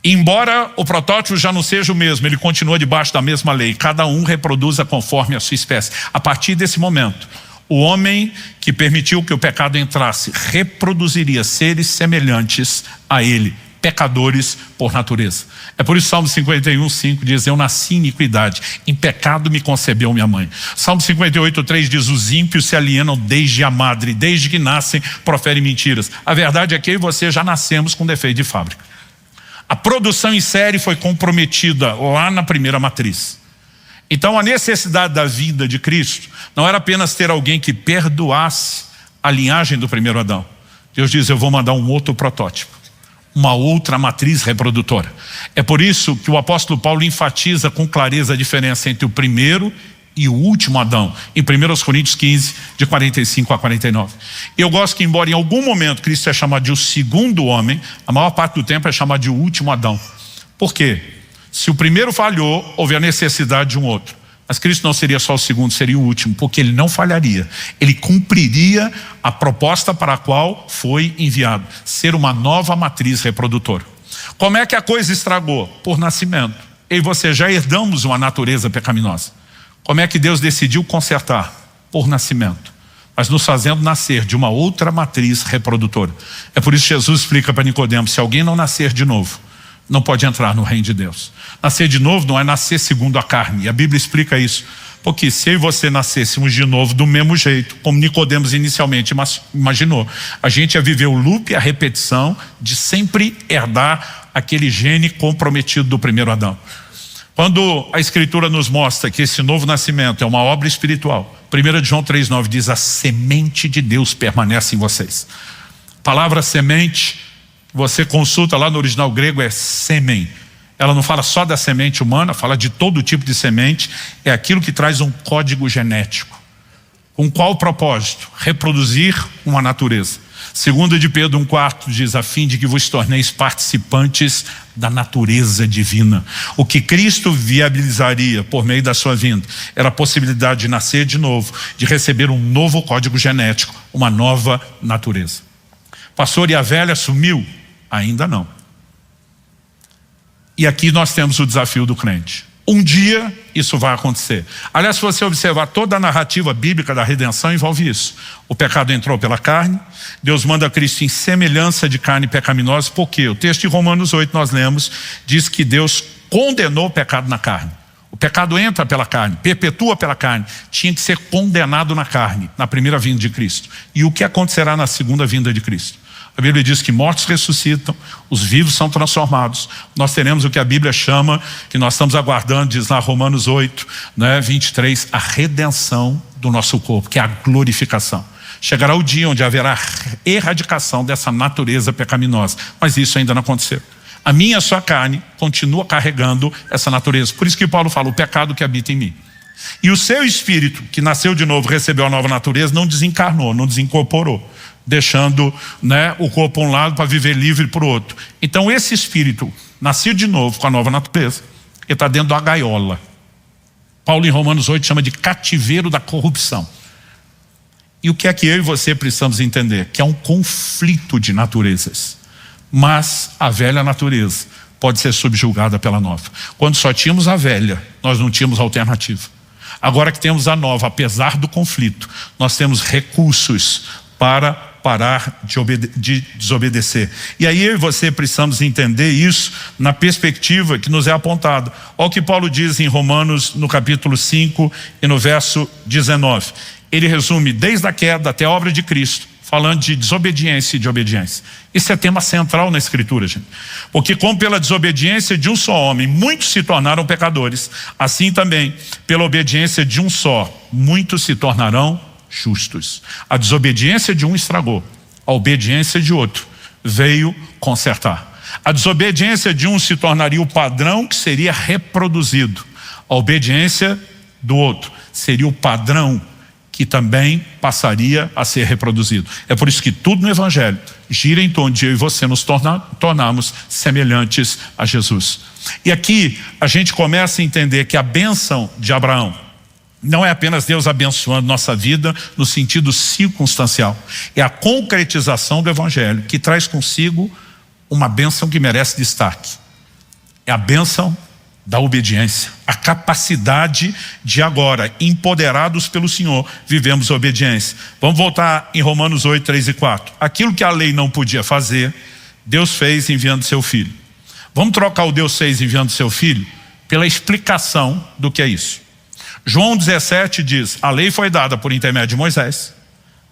Embora o protótipo já não seja o mesmo, ele continua debaixo da mesma lei, cada um reproduza conforme a sua espécie. A partir desse momento, o homem que permitiu que o pecado entrasse reproduziria seres semelhantes a ele, pecadores por natureza. É por isso Salmo 51:5 diz: eu nasci em iniquidade, em pecado me concebeu minha mãe. Salmo 58:3 diz: os ímpios se alienam desde a madre, desde que nascem proferem mentiras. A verdade é que eu e você já nascemos com defeito de fábrica. A produção em série foi comprometida lá na primeira matriz. Então a necessidade da vinda de Cristo não era apenas ter alguém que perdoasse a linhagem do primeiro Adão. Deus diz: eu vou mandar um outro protótipo, uma outra matriz reprodutora. É por isso que o apóstolo Paulo enfatiza com clareza a diferença entre o primeiro e o último Adão, em 1 Coríntios 15, de 45 a 49. Eu gosto que, embora em algum momento Cristo é chamado de o segundo homem, a maior parte do tempo é chamado de o último Adão. Por quê? Se o primeiro falhou, houve a necessidade de um outro. Mas Cristo não seria só o segundo, seria o último, porque ele não falharia. Ele cumpriria a proposta para a qual foi enviado, ser uma nova matriz reprodutora. Como é que a coisa estragou? Por nascimento. Eu e você já herdamos uma natureza pecaminosa. Como é que Deus decidiu consertar? Por nascimento, mas nos fazendo nascer de uma outra matriz reprodutora. É por isso que Jesus explica para Nicodemos: se alguém não nascer de novo, não pode entrar no reino de Deus. Nascer de novo não é nascer segundo a carne, e a Bíblia explica isso. Porque se eu e você nascêssemos de novo do mesmo jeito, como Nicodemos inicialmente imaginou, a gente ia viver o loop, a repetição de sempre herdar aquele gene comprometido do primeiro Adão. Quando a Escritura nos mostra que esse novo nascimento é uma obra espiritual, 1 João 3,9 diz: a semente de Deus permanece em vocês. A palavra semente, você consulta lá no original grego, é sêmen. Ela não fala só da semente humana, fala de todo tipo de semente. É aquilo que traz um código genético. Com qual propósito? Reproduzir uma natureza. 2 de Pedro 1,4 diz: a fim de que vos torneis participantes da natureza divina. O que Cristo viabilizaria por meio da sua vinda era a possibilidade de nascer de novo, de receber um novo código genético, uma nova natureza. Pastor, e a velha sumiu? Ainda não. E aqui nós temos o desafio do crente. Um dia isso vai acontecer. Aliás, se você observar toda a narrativa bíblica da redenção, envolve isso. O pecado entrou pela carne, Deus manda Cristo em semelhança de carne pecaminosa. Por quê? O texto de Romanos 8 nós lemos, diz que Deus condenou o pecado na carne. O pecado entra pela carne, perpetua pela carne. Tinha que ser condenado na carne, na primeira vinda de Cristo. E o que acontecerá na segunda vinda de Cristo? A Bíblia diz que mortos ressuscitam, os vivos são transformados. Nós teremos o que a Bíblia chama, que nós estamos aguardando, diz lá Romanos 8, 23, a redenção do nosso corpo, que é a glorificação. Chegará o dia onde haverá erradicação dessa natureza pecaminosa, mas isso ainda não aconteceu. A minha e a sua carne continua carregando essa natureza. Por isso que Paulo fala: o pecado que habita em mim. E o seu espírito, que nasceu de novo, recebeu a nova natureza, não desencarnou, não desincorporou, deixando o corpo para um lado para viver livre para o outro. Então esse espírito, nascido de novo com a nova natureza, ele está dentro da gaiola. Paulo em Romanos 8 chama de cativeiro da corrupção. E o que é que eu e você precisamos entender? Que é um conflito de naturezas. Mas a velha natureza pode ser subjugada pela nova. Quando só tínhamos a velha, nós não tínhamos alternativa. Agora que temos a nova, apesar do conflito, nós temos recursos para parar de desobedecer. E aí eu e você precisamos entender isso na perspectiva que nos é apontada. Olha o que Paulo diz em Romanos, no capítulo 5 e no verso 19. Ele resume desde a queda até a obra de Cristo, falando de desobediência e de obediência. Isso é tema central na Escritura, gente. Porque como pela desobediência de um só homem, muitos se tornaram pecadores, assim também, pela obediência de um só, muitos se tornarão justos. A desobediência de um estragou, a obediência de outro veio consertar. A desobediência de um se tornaria o padrão que seria reproduzido. A obediência do outro seria o padrão que também passaria a ser reproduzido. É por isso que tudo no Evangelho gira em torno de eu e você nos tornarmos semelhantes a Jesus. E aqui a gente começa a entender que a bênção de Abraão não é apenas Deus abençoando nossa vida no sentido circunstancial. É a concretização do Evangelho que traz consigo uma bênção que merece destaque. É a bênção da obediência, a capacidade de agora, empoderados pelo Senhor, vivemos a obediência. Vamos voltar em Romanos 8, 3 e 4. Aquilo que a lei não podia fazer, Deus fez enviando seu Filho. Vamos trocar o Deus fez enviando seu Filho pela explicação do que é isso. João 17 diz: a lei foi dada por intermédio de Moisés,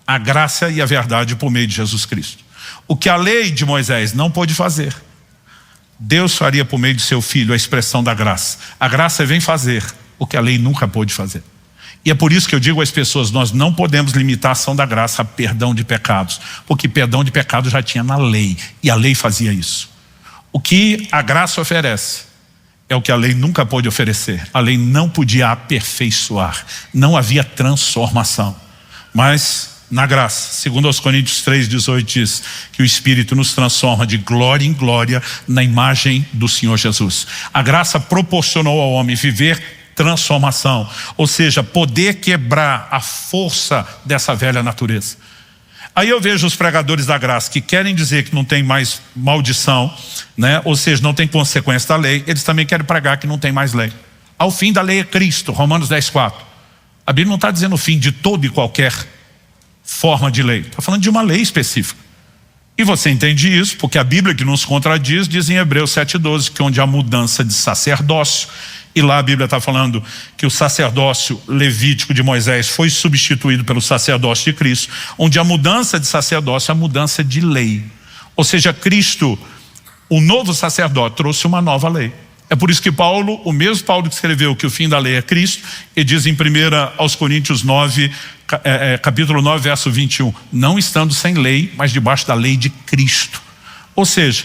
a graça e a verdade por meio de Jesus Cristo. O que a lei de Moisés não pôde fazer, Deus faria por meio de seu Filho, a expressão da graça. A graça vem fazer o que a lei nunca pôde fazer. E é por isso que eu digo às pessoas, nós não podemos limitar a ação da graça a perdão de pecados, porque perdão de pecados já tinha na lei, e a lei fazia isso. O que a graça oferece é o que a lei nunca pôde oferecer. A lei não podia aperfeiçoar, não havia transformação. Mas na graça, segundo aos Coríntios 3:18 diz que o Espírito nos transforma de glória em glória na imagem do Senhor Jesus. A graça proporcionou ao homem viver transformação, ou seja, poder quebrar a força dessa velha natureza. Aí eu vejo os pregadores da graça que querem dizer que não tem mais maldição, né? Ou seja, não tem consequência da lei. Eles também querem pregar que não tem mais lei. Ao fim da lei é Cristo, Romanos 10:4. A Bíblia não está dizendo o fim de toda e qualquer forma de lei, está falando de uma lei específica. E você entende isso porque a Bíblia que nos contradiz diz em Hebreus 7:12 que onde há mudança de sacerdócio, e lá a Bíblia está falando que o sacerdócio levítico de Moisés foi substituído pelo sacerdócio de Cristo, onde a mudança de sacerdócio é a mudança de lei. Ou seja, Cristo, o novo sacerdote, trouxe uma nova lei. É por isso que Paulo, o mesmo Paulo que escreveu que o fim da lei é Cristo, ele diz em 1 aos Coríntios 9, capítulo 9, verso 21, não estando sem lei, mas debaixo da lei de Cristo. Ou seja,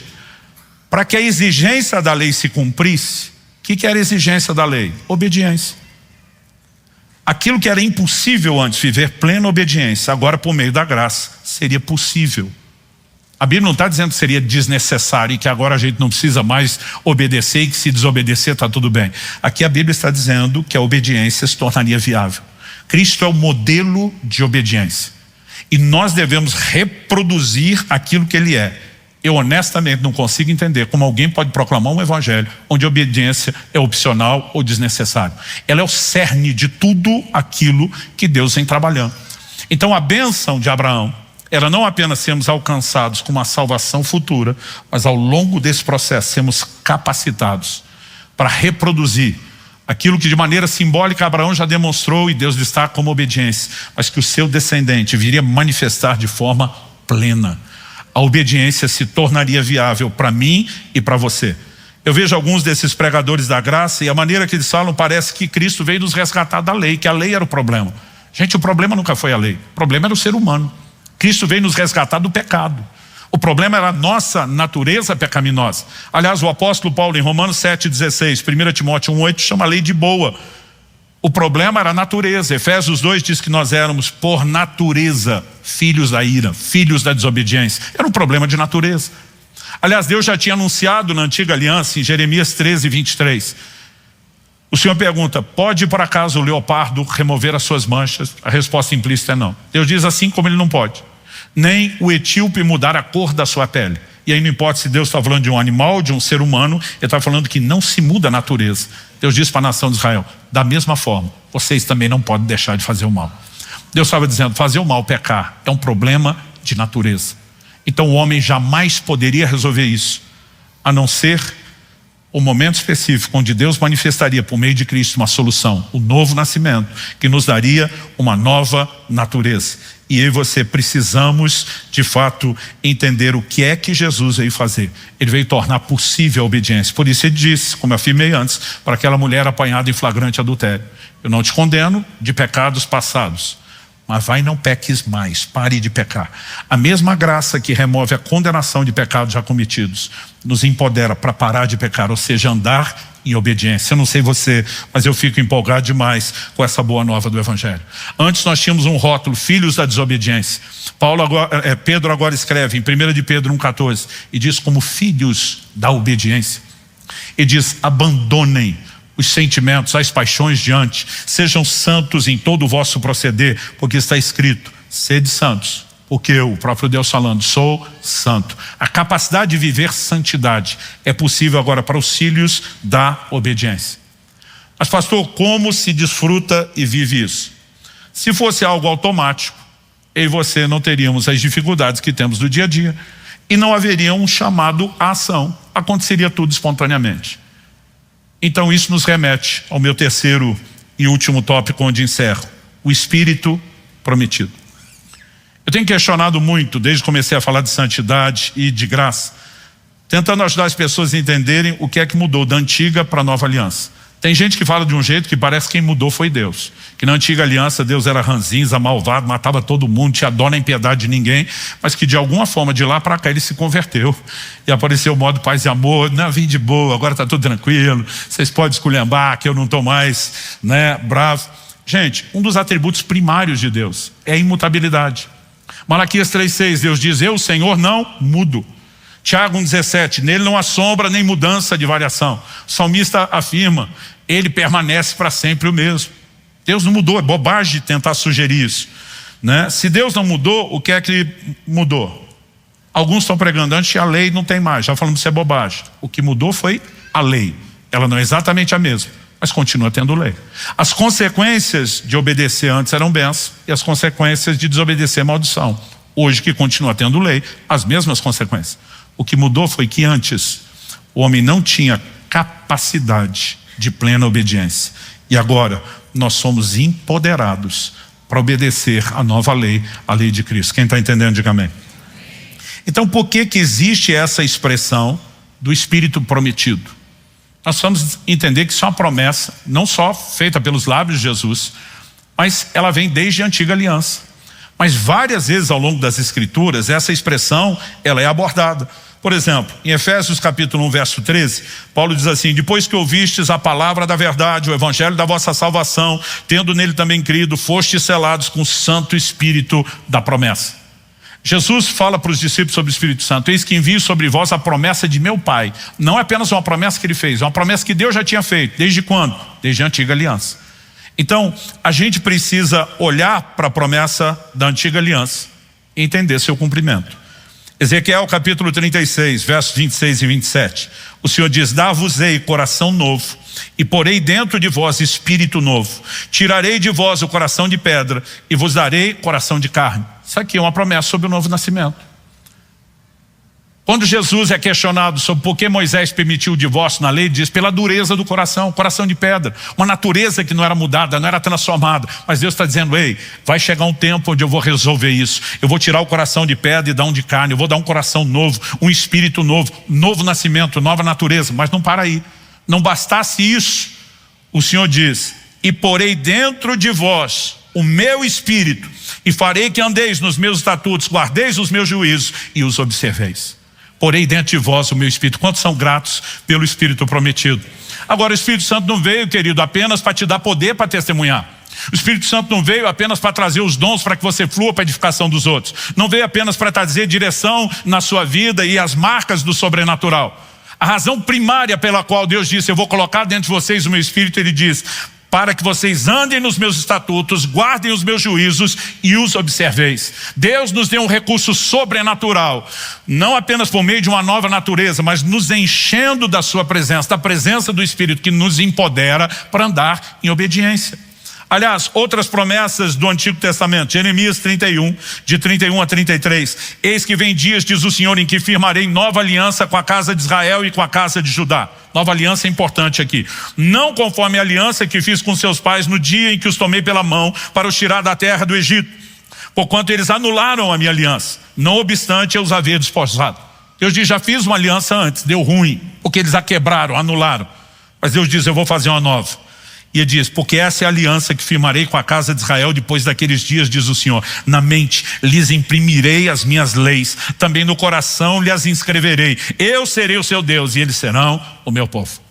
para que a exigência da lei se cumprisse, o que era a exigência da lei? Obediência. Aquilo que era impossível antes, viver plena obediência, agora por meio da graça, seria possível. A Bíblia não está dizendo que seria desnecessário e que agora a gente não precisa mais obedecer e que se desobedecer está tudo bem. Aqui a Bíblia está dizendo que a obediência se tornaria viável. Cristo é o modelo de obediência. E nós devemos reproduzir aquilo que Ele é. Eu honestamente não consigo entender como alguém pode proclamar um evangelho onde a obediência é opcional ou desnecessário. Ela é o cerne de tudo aquilo que Deus vem trabalhando. Então a bênção de Abraão era não apenas sermos alcançados com uma salvação futura, mas ao longo desse processo sermos capacitados para reproduzir aquilo que de maneira simbólica Abraão já demonstrou e Deus destaca como obediência, mas que o seu descendente viria manifestar de forma plena. A obediência se tornaria viável para mim e para você. Eu vejo alguns desses pregadores da graça e a maneira que eles falam parece que Cristo veio nos resgatar da lei, que a lei era o problema. Gente, o problema nunca foi a lei, o problema era o ser humano. Cristo veio nos resgatar do pecado. O problema era a nossa natureza pecaminosa. Aliás, o apóstolo Paulo em Romanos 7:16, 1 Timóteo 1:8 chama a lei de boa. O problema era a natureza. Efésios 2 diz que nós éramos por natureza filhos da ira, filhos da desobediência. Era um problema de natureza. Aliás, Deus já tinha anunciado na antiga aliança em Jeremias 13:23. O Senhor pergunta, pode por acaso o leopardo remover as suas manchas? A resposta implícita é não. Deus diz assim como ele não pode. Nem o etíope mudar a cor da sua pele. E aí não importa se Deus está falando de um animal, de um ser humano, Ele está falando que não se muda a natureza. Deus diz para a nação de Israel, da mesma forma, vocês também não podem deixar de fazer o mal. Deus estava dizendo, fazer o mal, pecar, é um problema de natureza. Então o homem jamais poderia resolver isso, a não ser o momento específico onde Deus manifestaria por meio de Cristo uma solução, o novo nascimento, que nos daria uma nova natureza. E eu e você precisamos, de fato, entender o que é que Jesus veio fazer. Ele veio tornar possível a obediência. Por isso ele disse, como eu afirmei antes, para aquela mulher apanhada em flagrante adultério, eu não te condeno de pecados passados, mas vai e não peques mais, pare de pecar. A mesma graça que remove a condenação de pecados já cometidos, nos empodera para parar de pecar, ou seja, andar em obediência. Eu não sei você, mas eu fico empolgado demais com essa boa nova do Evangelho. Antes nós tínhamos um rótulo, filhos da desobediência. Pedro agora escreve em 1 de Pedro 1,14 e diz como filhos da obediência. E diz, abandonem os sentimentos, as paixões diante, sejam santos em todo o vosso proceder, porque está escrito, sede santos, porque eu, o próprio Deus falando, sou santo. A capacidade de viver santidade é possível agora para os filhos da obediência. Mas pastor, como se desfruta e vive isso? Se fosse algo automático, eu e você não teríamos as dificuldades que temos do dia a dia. e não haveria um chamado à ação. Aconteceria tudo espontaneamente. Então isso nos remete ao meu terceiro e último tópico, onde encerro: o Espírito prometido. Eu tenho questionado muito, desde que comecei a falar de santidade e de graça, tentando ajudar as pessoas a entenderem o que é que mudou da antiga para a nova aliança. Tem gente que fala de um jeito que parece que quem mudou foi Deus. Que na antiga aliança Deus era ranzinza, malvado, matava todo mundo, tinha dó nem piedade de ninguém, mas que de alguma forma de lá para cá ele se converteu. E apareceu o modo paz e amor: não, vim de boa, agora está tudo tranquilo, vocês podem esculhambar que eu não estou mais bravo. Gente, um dos atributos primários de Deus é a imutabilidade. Malaquias 3,6, Deus diz: eu, Senhor, não mudo. Tiago 1,17, nele não há sombra nem mudança de variação. O salmista afirma: ele permanece para sempre o mesmo. Deus não mudou, é bobagem tentar sugerir isso, né? Se Deus não mudou, o que é que mudou? Alguns estão pregando antes que a lei não tem mais, já falamos que isso é bobagem. O que mudou foi a lei. Ela não é exatamente a mesma, mas continua tendo lei. As consequências de obedecer antes eram bênçãos e as consequências de desobedecer maldição. Hoje, que continua tendo lei, as mesmas consequências. O que mudou foi que antes o homem não tinha capacidade de plena obediência. E agora nós somos empoderados para obedecer a nova lei, a lei de Cristo. Quem está entendendo, diga amém. Então por que existe essa expressão do Espírito prometido? Nós vamos entender que isso é uma promessa, não só feita pelos lábios de Jesus, mas ela vem desde a antiga aliança. Mas várias vezes ao longo das Escrituras, essa expressão ela é abordada. Por exemplo, em Efésios capítulo 1, verso 13, Paulo diz assim: depois que ouvistes a palavra da verdade, o evangelho da vossa salvação, tendo nele também crido, fostes selados com o Santo Espírito da promessa. Jesus fala para os discípulos sobre o Espírito Santo: eis que envio sobre vós a promessa de meu Pai. Não é apenas uma promessa que ele fez, é uma promessa que Deus já tinha feito. Desde quando? Desde a antiga aliança. Então, a gente precisa olhar para a promessa da antiga aliança e entender seu cumprimento. Ezequiel capítulo 36, versos 26 e 27. O Senhor diz: dar-vos-ei coração novo, e porei dentro de vós espírito novo. Tirarei de vós o coração de pedra, e vos darei coração de carne. Isso aqui é uma promessa sobre o novo nascimento. Quando Jesus é questionado sobre por que Moisés permitiu o divórcio na lei, ele diz: pela dureza do coração, coração de pedra. Uma natureza que não era mudada, não era transformada. Mas Deus está dizendo: ei, vai chegar um tempo onde eu vou resolver isso. Eu vou tirar o coração de pedra e dar um de carne. Eu vou dar um coração novo, um espírito novo, novo nascimento, nova natureza. Mas não para aí. Não bastasse isso, o Senhor diz: e porei dentro de vós o meu espírito, e farei que andeis nos meus estatutos, guardeis os meus juízos e os observeis. Porei dentro de vós o meu Espírito. Quantos são gratos pelo Espírito prometido? Agora, o Espírito Santo não veio, querido, apenas para te dar poder para testemunhar. O Espírito Santo não veio apenas para trazer os dons para que você flua para a edificação dos outros. Não veio apenas para trazer direção na sua vida e as marcas do sobrenatural. A razão primária pela qual Deus disse: eu vou colocar dentro de vocês o meu Espírito, Ele diz: para que vocês andem nos meus estatutos, guardem os meus juízos e os observeis. Deus nos deu um recurso sobrenatural, não apenas por meio de uma nova natureza, mas nos enchendo da sua presença, da presença do Espírito, que nos empodera para andar em obediência. Aliás, outras promessas do Antigo Testamento, Jeremias 31, de 31 a 33. Eis que vem dias, diz o Senhor, em que firmarei nova aliança com a casa de Israel e com a casa de Judá. Nova aliança é importante aqui. Não conforme a aliança que fiz com seus pais no dia em que os tomei pela mão para os tirar da terra do Egito. Porquanto eles anularam a minha aliança, não obstante eu os haver desposado. Deus diz: já fiz uma aliança antes, deu ruim, porque eles a quebraram, anularam. Mas Deus diz: eu vou fazer uma nova. E ele diz: porque essa é a aliança que firmarei com a casa de Israel depois daqueles dias, diz o Senhor. Na mente lhes imprimirei as minhas leis, também no coração lhes inscreverei. Eu serei o seu Deus e eles serão o meu povo.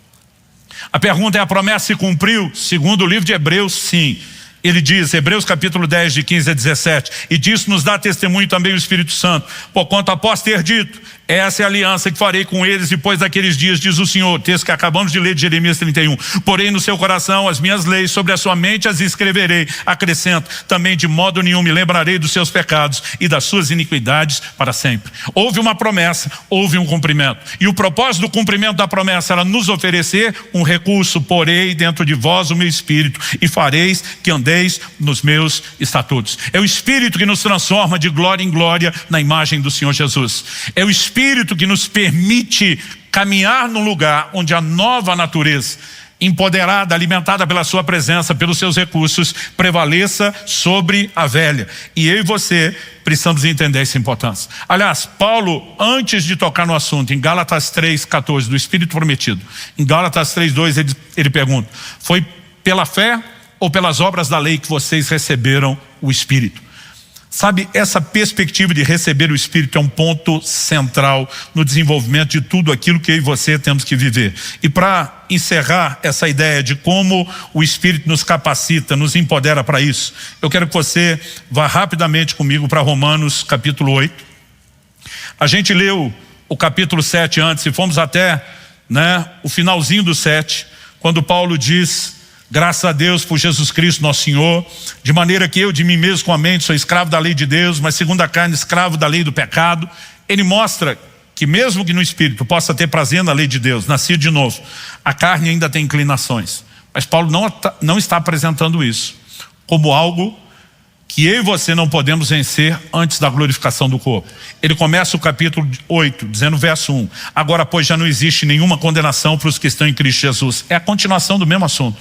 A pergunta é: a promessa se cumpriu? Segundo o livro de Hebreus, sim. Ele diz, Hebreus capítulo 10, de 15 a 17, e disso nos dá testemunho também o Espírito Santo, porquanto após ter dito: Essa é a aliança que farei com eles depois daqueles dias, diz o Senhor. Texto que acabamos de ler de Jeremias 31. Porém no seu coração as minhas leis, sobre a sua mente as escreverei. Acrescento, também de modo nenhum me lembrarei dos seus pecados e das suas iniquidades para sempre. Houve uma promessa, houve um cumprimento. E o propósito do cumprimento da promessa era nos oferecer um recurso. Porei dentro de vós o meu espírito e fareis que andeis nos meus estatutos. É o Espírito que nos transforma de glória em glória na imagem do Senhor Jesus. É o Espírito que nos permite caminhar num lugar onde a nova natureza, empoderada, alimentada pela sua presença, pelos seus recursos, prevaleça sobre a velha. E eu e você precisamos entender essa importância. Aliás, Paulo, antes de tocar no assunto, em Gálatas 3:14, do Espírito prometido, em Gálatas 3:2 ele pergunta: foi pela fé ou pelas obras da lei que vocês receberam o Espírito? Sabe, essa perspectiva de receber o Espírito é um ponto central no desenvolvimento de tudo aquilo que eu e você temos que viver. E para encerrar essa ideia de como o Espírito nos capacita, nos empodera para isso, eu quero que você vá rapidamente comigo para Romanos capítulo 8. A gente leu o capítulo 7 antes e fomos até o finalzinho do 7, quando Paulo diz: graças a Deus por Jesus Cristo nosso Senhor, de maneira que eu de mim mesmo com a mente sou escravo da lei de Deus, mas segundo a carne escravo da lei do pecado. Ele mostra que mesmo que no Espírito possa ter prazer na lei de Deus, nascido de novo, a carne ainda tem inclinações. Mas Paulo não está apresentando isso como algo que eu e você não podemos vencer antes da glorificação do corpo. Ele começa o capítulo 8, dizendo verso 1. Agora, pois, já não existe nenhuma condenação para os que estão em Cristo Jesus. É a continuação do mesmo assunto.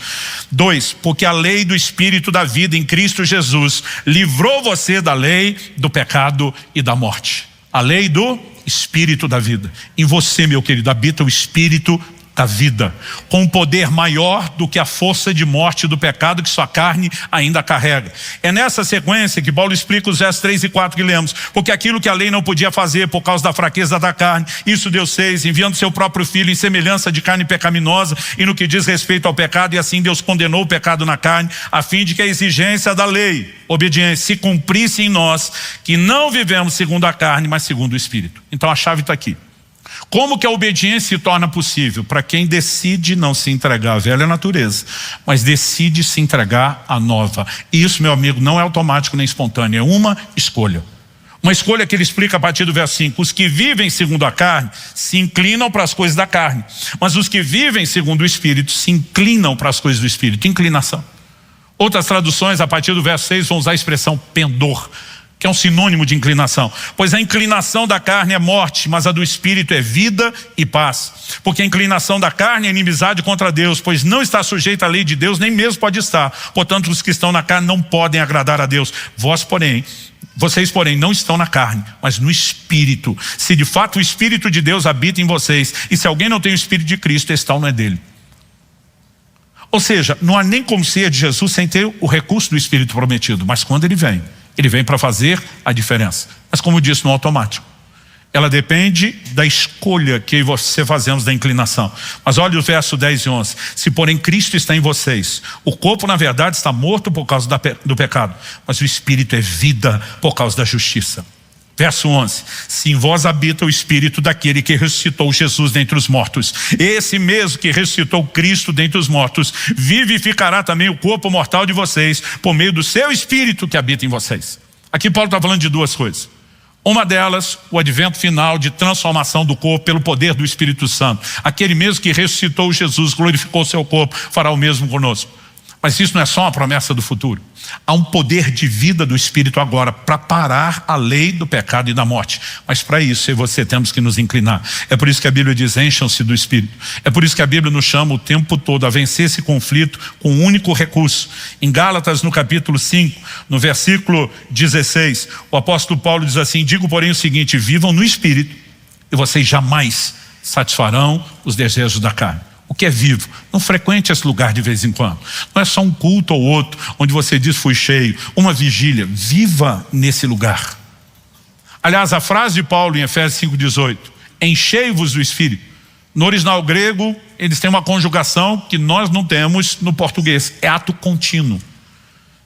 2, porque a lei do Espírito da vida em Cristo Jesus livrou você da lei do pecado e da morte. A lei do Espírito da vida. Em você, meu querido, habita o Espírito da vida, com um poder maior do que a força de morte do pecado que sua carne ainda carrega. É nessa sequência que Paulo explica os versos 3 e 4 que lemos. Porque aquilo que a lei não podia fazer por causa da fraqueza da carne, isso Deus fez, enviando seu próprio Filho em semelhança de carne pecaminosa e no que diz respeito ao pecado, e assim Deus condenou o pecado na carne, a fim de que a exigência da lei, obediência, se cumprisse em nós, que não vivemos segundo a carne, mas segundo o Espírito. Então a chave está aqui. Como que a obediência se torna possível? Para quem decide não se entregar à velha natureza, mas decide se entregar à nova. E isso, meu amigo, não é automático nem espontâneo, é uma escolha. Uma escolha que ele explica a partir do verso 5. Os que vivem segundo a carne se inclinam para as coisas da carne, mas os que vivem segundo o Espírito se inclinam para as coisas do Espírito. Inclinação. Outras traduções, a partir do verso 6, vão usar a expressão pendor, que é um sinônimo de inclinação. Pois a inclinação da carne é morte, mas a do Espírito é vida e paz. Porque a inclinação da carne é inimizade contra Deus, pois não está sujeita à lei de Deus, nem mesmo pode estar. Portanto, os que estão na carne não podem agradar a Deus. Vocês, porém, não estão na carne, mas no Espírito. Se de fato o Espírito de Deus habita em vocês, e se alguém não tem o Espírito de Cristo, esse tal não é dele. Ou seja, não há nem como ser de Jesus sem ter o recurso do Espírito prometido, mas quando ele vem para fazer a diferença. Mas como eu disse, no automático. Ela depende da escolha que você fazemos da inclinação. Mas olha o verso 10 e 11. Se porém Cristo está em vocês, o corpo na verdade está morto por causa do pecado, mas o Espírito é vida por causa da justiça. Verso 11. Se em vós habita o Espírito daquele que ressuscitou Jesus dentre os mortos, esse mesmo que ressuscitou Cristo dentre os mortos, vivificará também o corpo mortal de vocês, por meio do seu Espírito que habita em vocês. Aqui Paulo está falando de duas coisas. Uma delas, o advento final de transformação do corpo pelo poder do Espírito Santo. Aquele mesmo que ressuscitou Jesus, glorificou o seu corpo, fará o mesmo conosco. Mas isso não é só uma promessa do futuro. Há um poder de vida do Espírito agora para parar a lei do pecado e da morte. Mas para isso eu e você temos que nos inclinar. É por isso que a Bíblia diz: encham-se do Espírito. É por isso que a Bíblia nos chama o tempo todo a vencer esse conflito com um único recurso. Em Gálatas, no capítulo 5, no versículo 16, o apóstolo Paulo diz assim: digo porém o seguinte, vivam no Espírito e vocês jamais satisfarão os desejos da carne. O que é vivo? Não frequente esse lugar de vez em quando. Não é só um culto ou outro, onde você diz fui cheio, uma vigília. Viva nesse lugar. Aliás, a frase de Paulo em Efésios 5,18, enchei-vos do Espírito. No original grego, eles têm uma conjugação que nós não temos no português. É ato contínuo.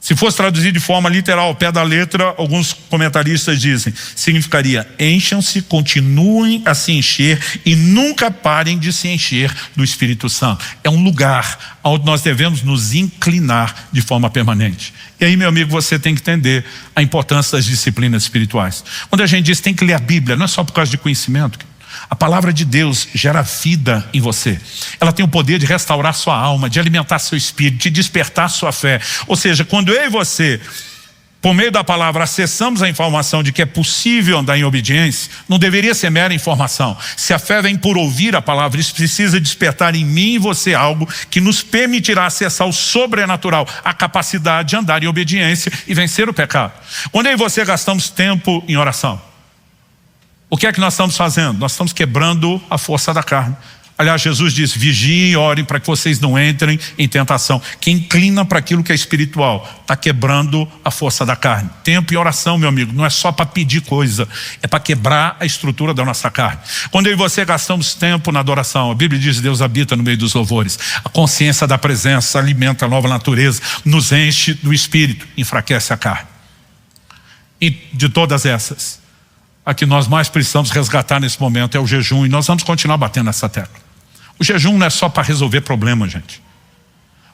Se fosse traduzido de forma literal, ao pé da letra, alguns comentaristas dizem, significaria: encham-se, continuem a se encher e nunca parem de se encher do Espírito Santo. É um lugar onde nós devemos nos inclinar de forma permanente. E aí, meu amigo, você tem que entender a importância das disciplinas espirituais. Quando a gente diz tem que ler a Bíblia, não é só por causa de conhecimento. A palavra de Deus gera vida em você. Ela tem o poder de restaurar sua alma, de alimentar seu espírito, de despertar sua fé. Ou seja, quando eu e você, por meio da palavra, acessamos a informação de que é possível andar em obediência, não deveria ser mera informação. Se a fé vem por ouvir a palavra, isso precisa despertar em mim e você algo que nos permitirá acessar o sobrenatural, a capacidade de andar em obediência e vencer o pecado. Quando eu e você gastamos tempo em oração, o que é que nós estamos fazendo? Nós estamos quebrando a força da carne. Aliás, Jesus disse, vigiem e orem para que vocês não entrem em tentação. Quem inclina para aquilo que é espiritual está quebrando a força da carne. Tempo e oração, meu amigo, não é só para pedir coisa, é para quebrar a estrutura da nossa carne. Quando eu e você gastamos tempo na adoração, a Bíblia diz que Deus habita no meio dos louvores. A consciência da presença alimenta a nova natureza, nos enche do espírito, enfraquece a carne. E de todas essas, a que nós mais precisamos resgatar nesse momento é o jejum, e nós vamos continuar batendo nessa tecla. O jejum não é só para resolver problemas, gente.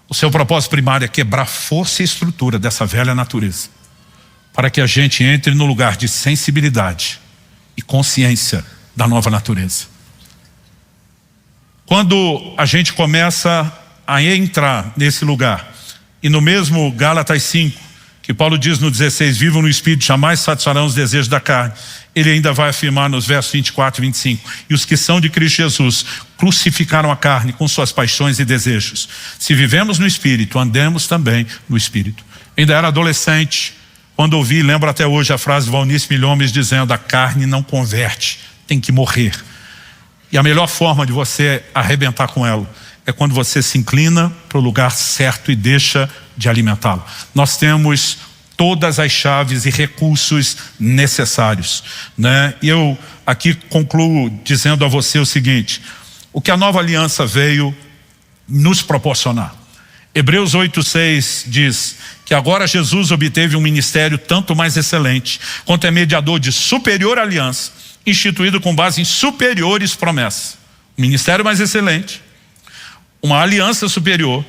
O seu propósito primário é quebrar força e estrutura dessa velha natureza, para que a gente entre no lugar de sensibilidade e consciência da nova natureza. Quando a gente começa a entrar nesse lugar, e no mesmo Gálatas 5, que Paulo diz no 16, vivam no Espírito, jamais satisfarão os desejos da carne. Ele ainda vai afirmar nos versos 24 e 25, e os que são de Cristo Jesus crucificaram a carne com suas paixões e desejos. Se vivemos no Espírito, andemos também no Espírito. Ainda era adolescente, quando ouvi, lembro até hoje a frase de Valnice Milhomes dizendo, a carne não converte, tem que morrer. E a melhor forma de você arrebentar com ela é quando você se inclina para o lugar certo e deixa de alimentá-lo. Nós temos todas as chaves e recursos necessários, né? E eu aqui concluo dizendo a você o seguinte, o que a nova aliança veio nos proporcionar. Hebreus 8:6 diz que agora Jesus obteve um ministério tanto mais excelente, quanto é mediador de superior aliança, instituído com base em superiores promessas. Um ministério mais excelente, uma aliança superior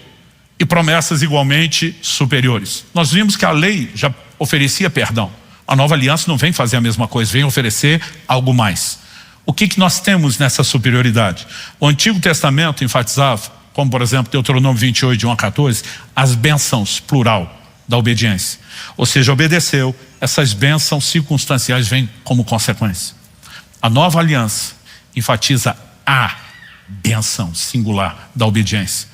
e promessas igualmente superiores. Nós vimos que a lei já oferecia perdão. A nova aliança não vem fazer a mesma coisa, vem oferecer algo mais. O que nós temos nessa superioridade? O Antigo Testamento enfatizava, como por exemplo Deuteronômio 28, de 1 a 14, as bênçãos, plural, da obediência. Ou seja, obedeceu, essas bênçãos circunstanciais vêm como consequência. A nova aliança enfatiza a bênção singular da obediência.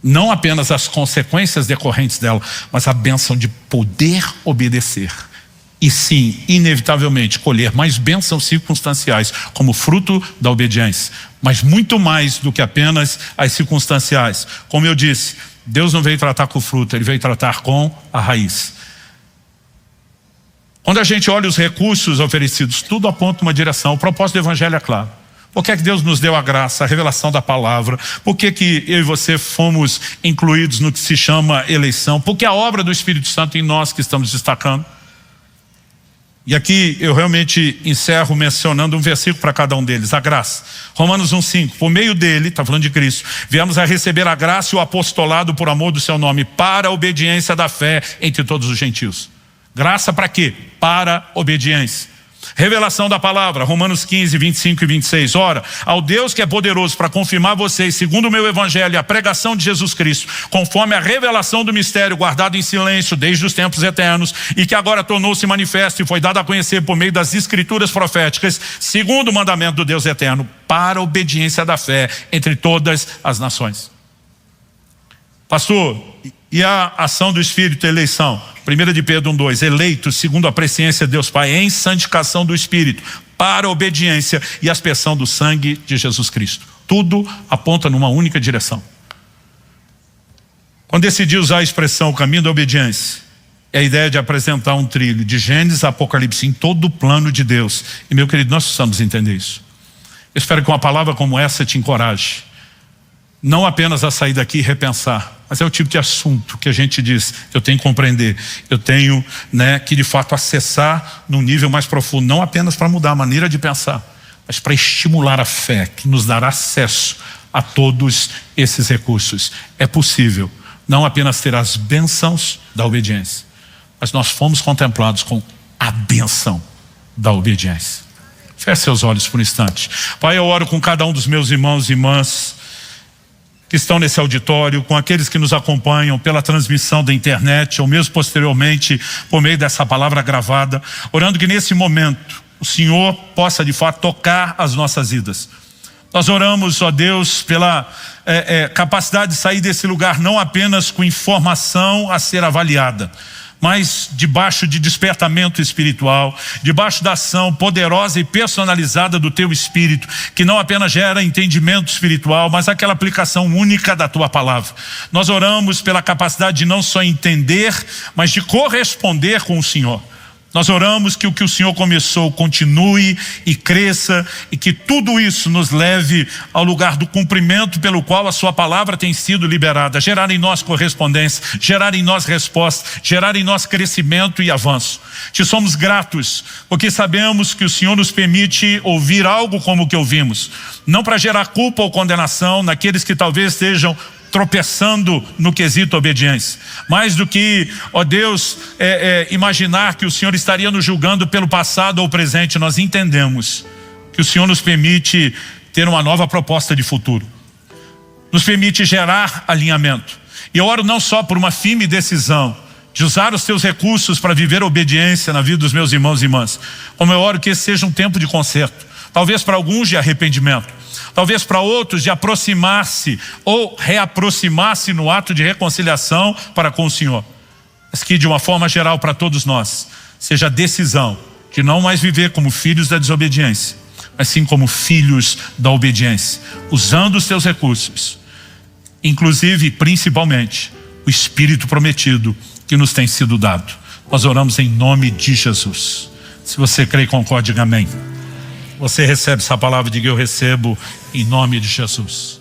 Não apenas as consequências decorrentes dela, mas a bênção de poder obedecer. E sim, inevitavelmente, colher mais bênçãos circunstanciais como fruto da obediência. Mas muito mais do que apenas as circunstanciais. Como eu disse, Deus não veio tratar com o fruto, Ele veio tratar com a raiz. Quando a gente olha os recursos oferecidos, tudo aponta uma direção. O propósito do Evangelho é claro. Por que é que Deus nos deu a graça, a revelação da palavra? Por que que eu e você fomos incluídos no que se chama eleição? Porque a obra do Espírito Santo em nós que estamos destacando. E aqui eu realmente encerro mencionando um versículo para cada um deles, a graça. Romanos 1:5, por meio dele, está falando de Cristo, viemos a receber a graça e o apostolado por amor do seu nome, para a obediência da fé entre todos os gentios. Graça para quê? Para obediência. Revelação da palavra, Romanos 15, 25 e 26. Ora, ao Deus que é poderoso para confirmar vocês, segundo o meu evangelho e a pregação de Jesus Cristo, conforme a revelação do mistério guardado em silêncio desde os tempos eternos e que agora tornou-se manifesto e foi dado a conhecer por meio das escrituras proféticas, segundo o mandamento do Deus eterno, para a obediência da fé entre todas as nações. Pastor, e a ação do Espírito, a eleição? 1 de Pedro 1:2, eleitos segundo a presciência de Deus Pai, em santificação do Espírito, para a obediência e aspersão do sangue de Jesus Cristo. Tudo aponta numa única direção. Quando decidi usar a expressão o caminho da obediência, é a ideia de apresentar um trilho de Gênesis a Apocalipse em todo o plano de Deus. E meu querido, nós precisamos entender isso. Eu espero que uma palavra como essa te encoraje. não apenas a sair daqui e repensar, mas é o tipo de assunto que a gente diz, eu tenho que compreender, eu tenho, que de fato acessar num nível mais profundo, não apenas para mudar a maneira de pensar, mas para estimular a fé, que nos dará acesso a todos esses recursos. É possível não apenas ter as bênçãos da obediência, mas nós fomos contemplados com a bênção da obediência. Feche seus olhos por um instante. Pai, eu oro com cada um dos meus irmãos e irmãs que estão nesse auditório, com aqueles que nos acompanham pela transmissão da internet, ou mesmo posteriormente por meio dessa palavra gravada, orando que nesse momento o Senhor possa de fato tocar as nossas vidas. Nós oramos, ó Deus, pela capacidade de sair desse lugar não apenas com informação a ser avaliada, mas debaixo de despertamento espiritual, debaixo da ação poderosa e personalizada do Teu Espírito, que não apenas gera entendimento espiritual, mas aquela aplicação única da Tua palavra. Nós oramos pela capacidade de não só entender, mas de corresponder com o Senhor. Nós oramos que o que o Senhor começou continue e cresça, e que tudo isso nos leve ao lugar do cumprimento pelo qual a sua palavra tem sido liberada, gerar em nós correspondência, gerar em nós resposta, gerar em nós crescimento e avanço. Te somos gratos, porque sabemos que o Senhor nos permite ouvir algo como o que ouvimos, não para gerar culpa ou condenação naqueles que talvez estejam tropeçando no quesito obediência. Mais do que, ó Deus, imaginar que o Senhor estaria nos julgando pelo passado ou presente, nós entendemos que o Senhor nos permite ter uma nova proposta de futuro. Nos permite gerar alinhamento. E eu oro não só por uma firme decisão de usar os teus recursos para viver obediência na vida dos meus irmãos e irmãs, como eu oro que esse seja um tempo de conserto. Talvez para alguns de arrependimento, talvez para outros de aproximar-se ou reaproximar-se no ato de reconciliação para com o Senhor. Mas que de uma forma geral para todos nós seja a decisão de não mais viver como filhos da desobediência, mas sim como filhos da obediência, usando os teus recursos, inclusive, principalmente, o Espírito prometido que nos tem sido dado. Nós oramos em nome de Jesus. Se você crê e concorda, diga amém. Você recebe essa palavra, diga eu recebo em nome de Jesus.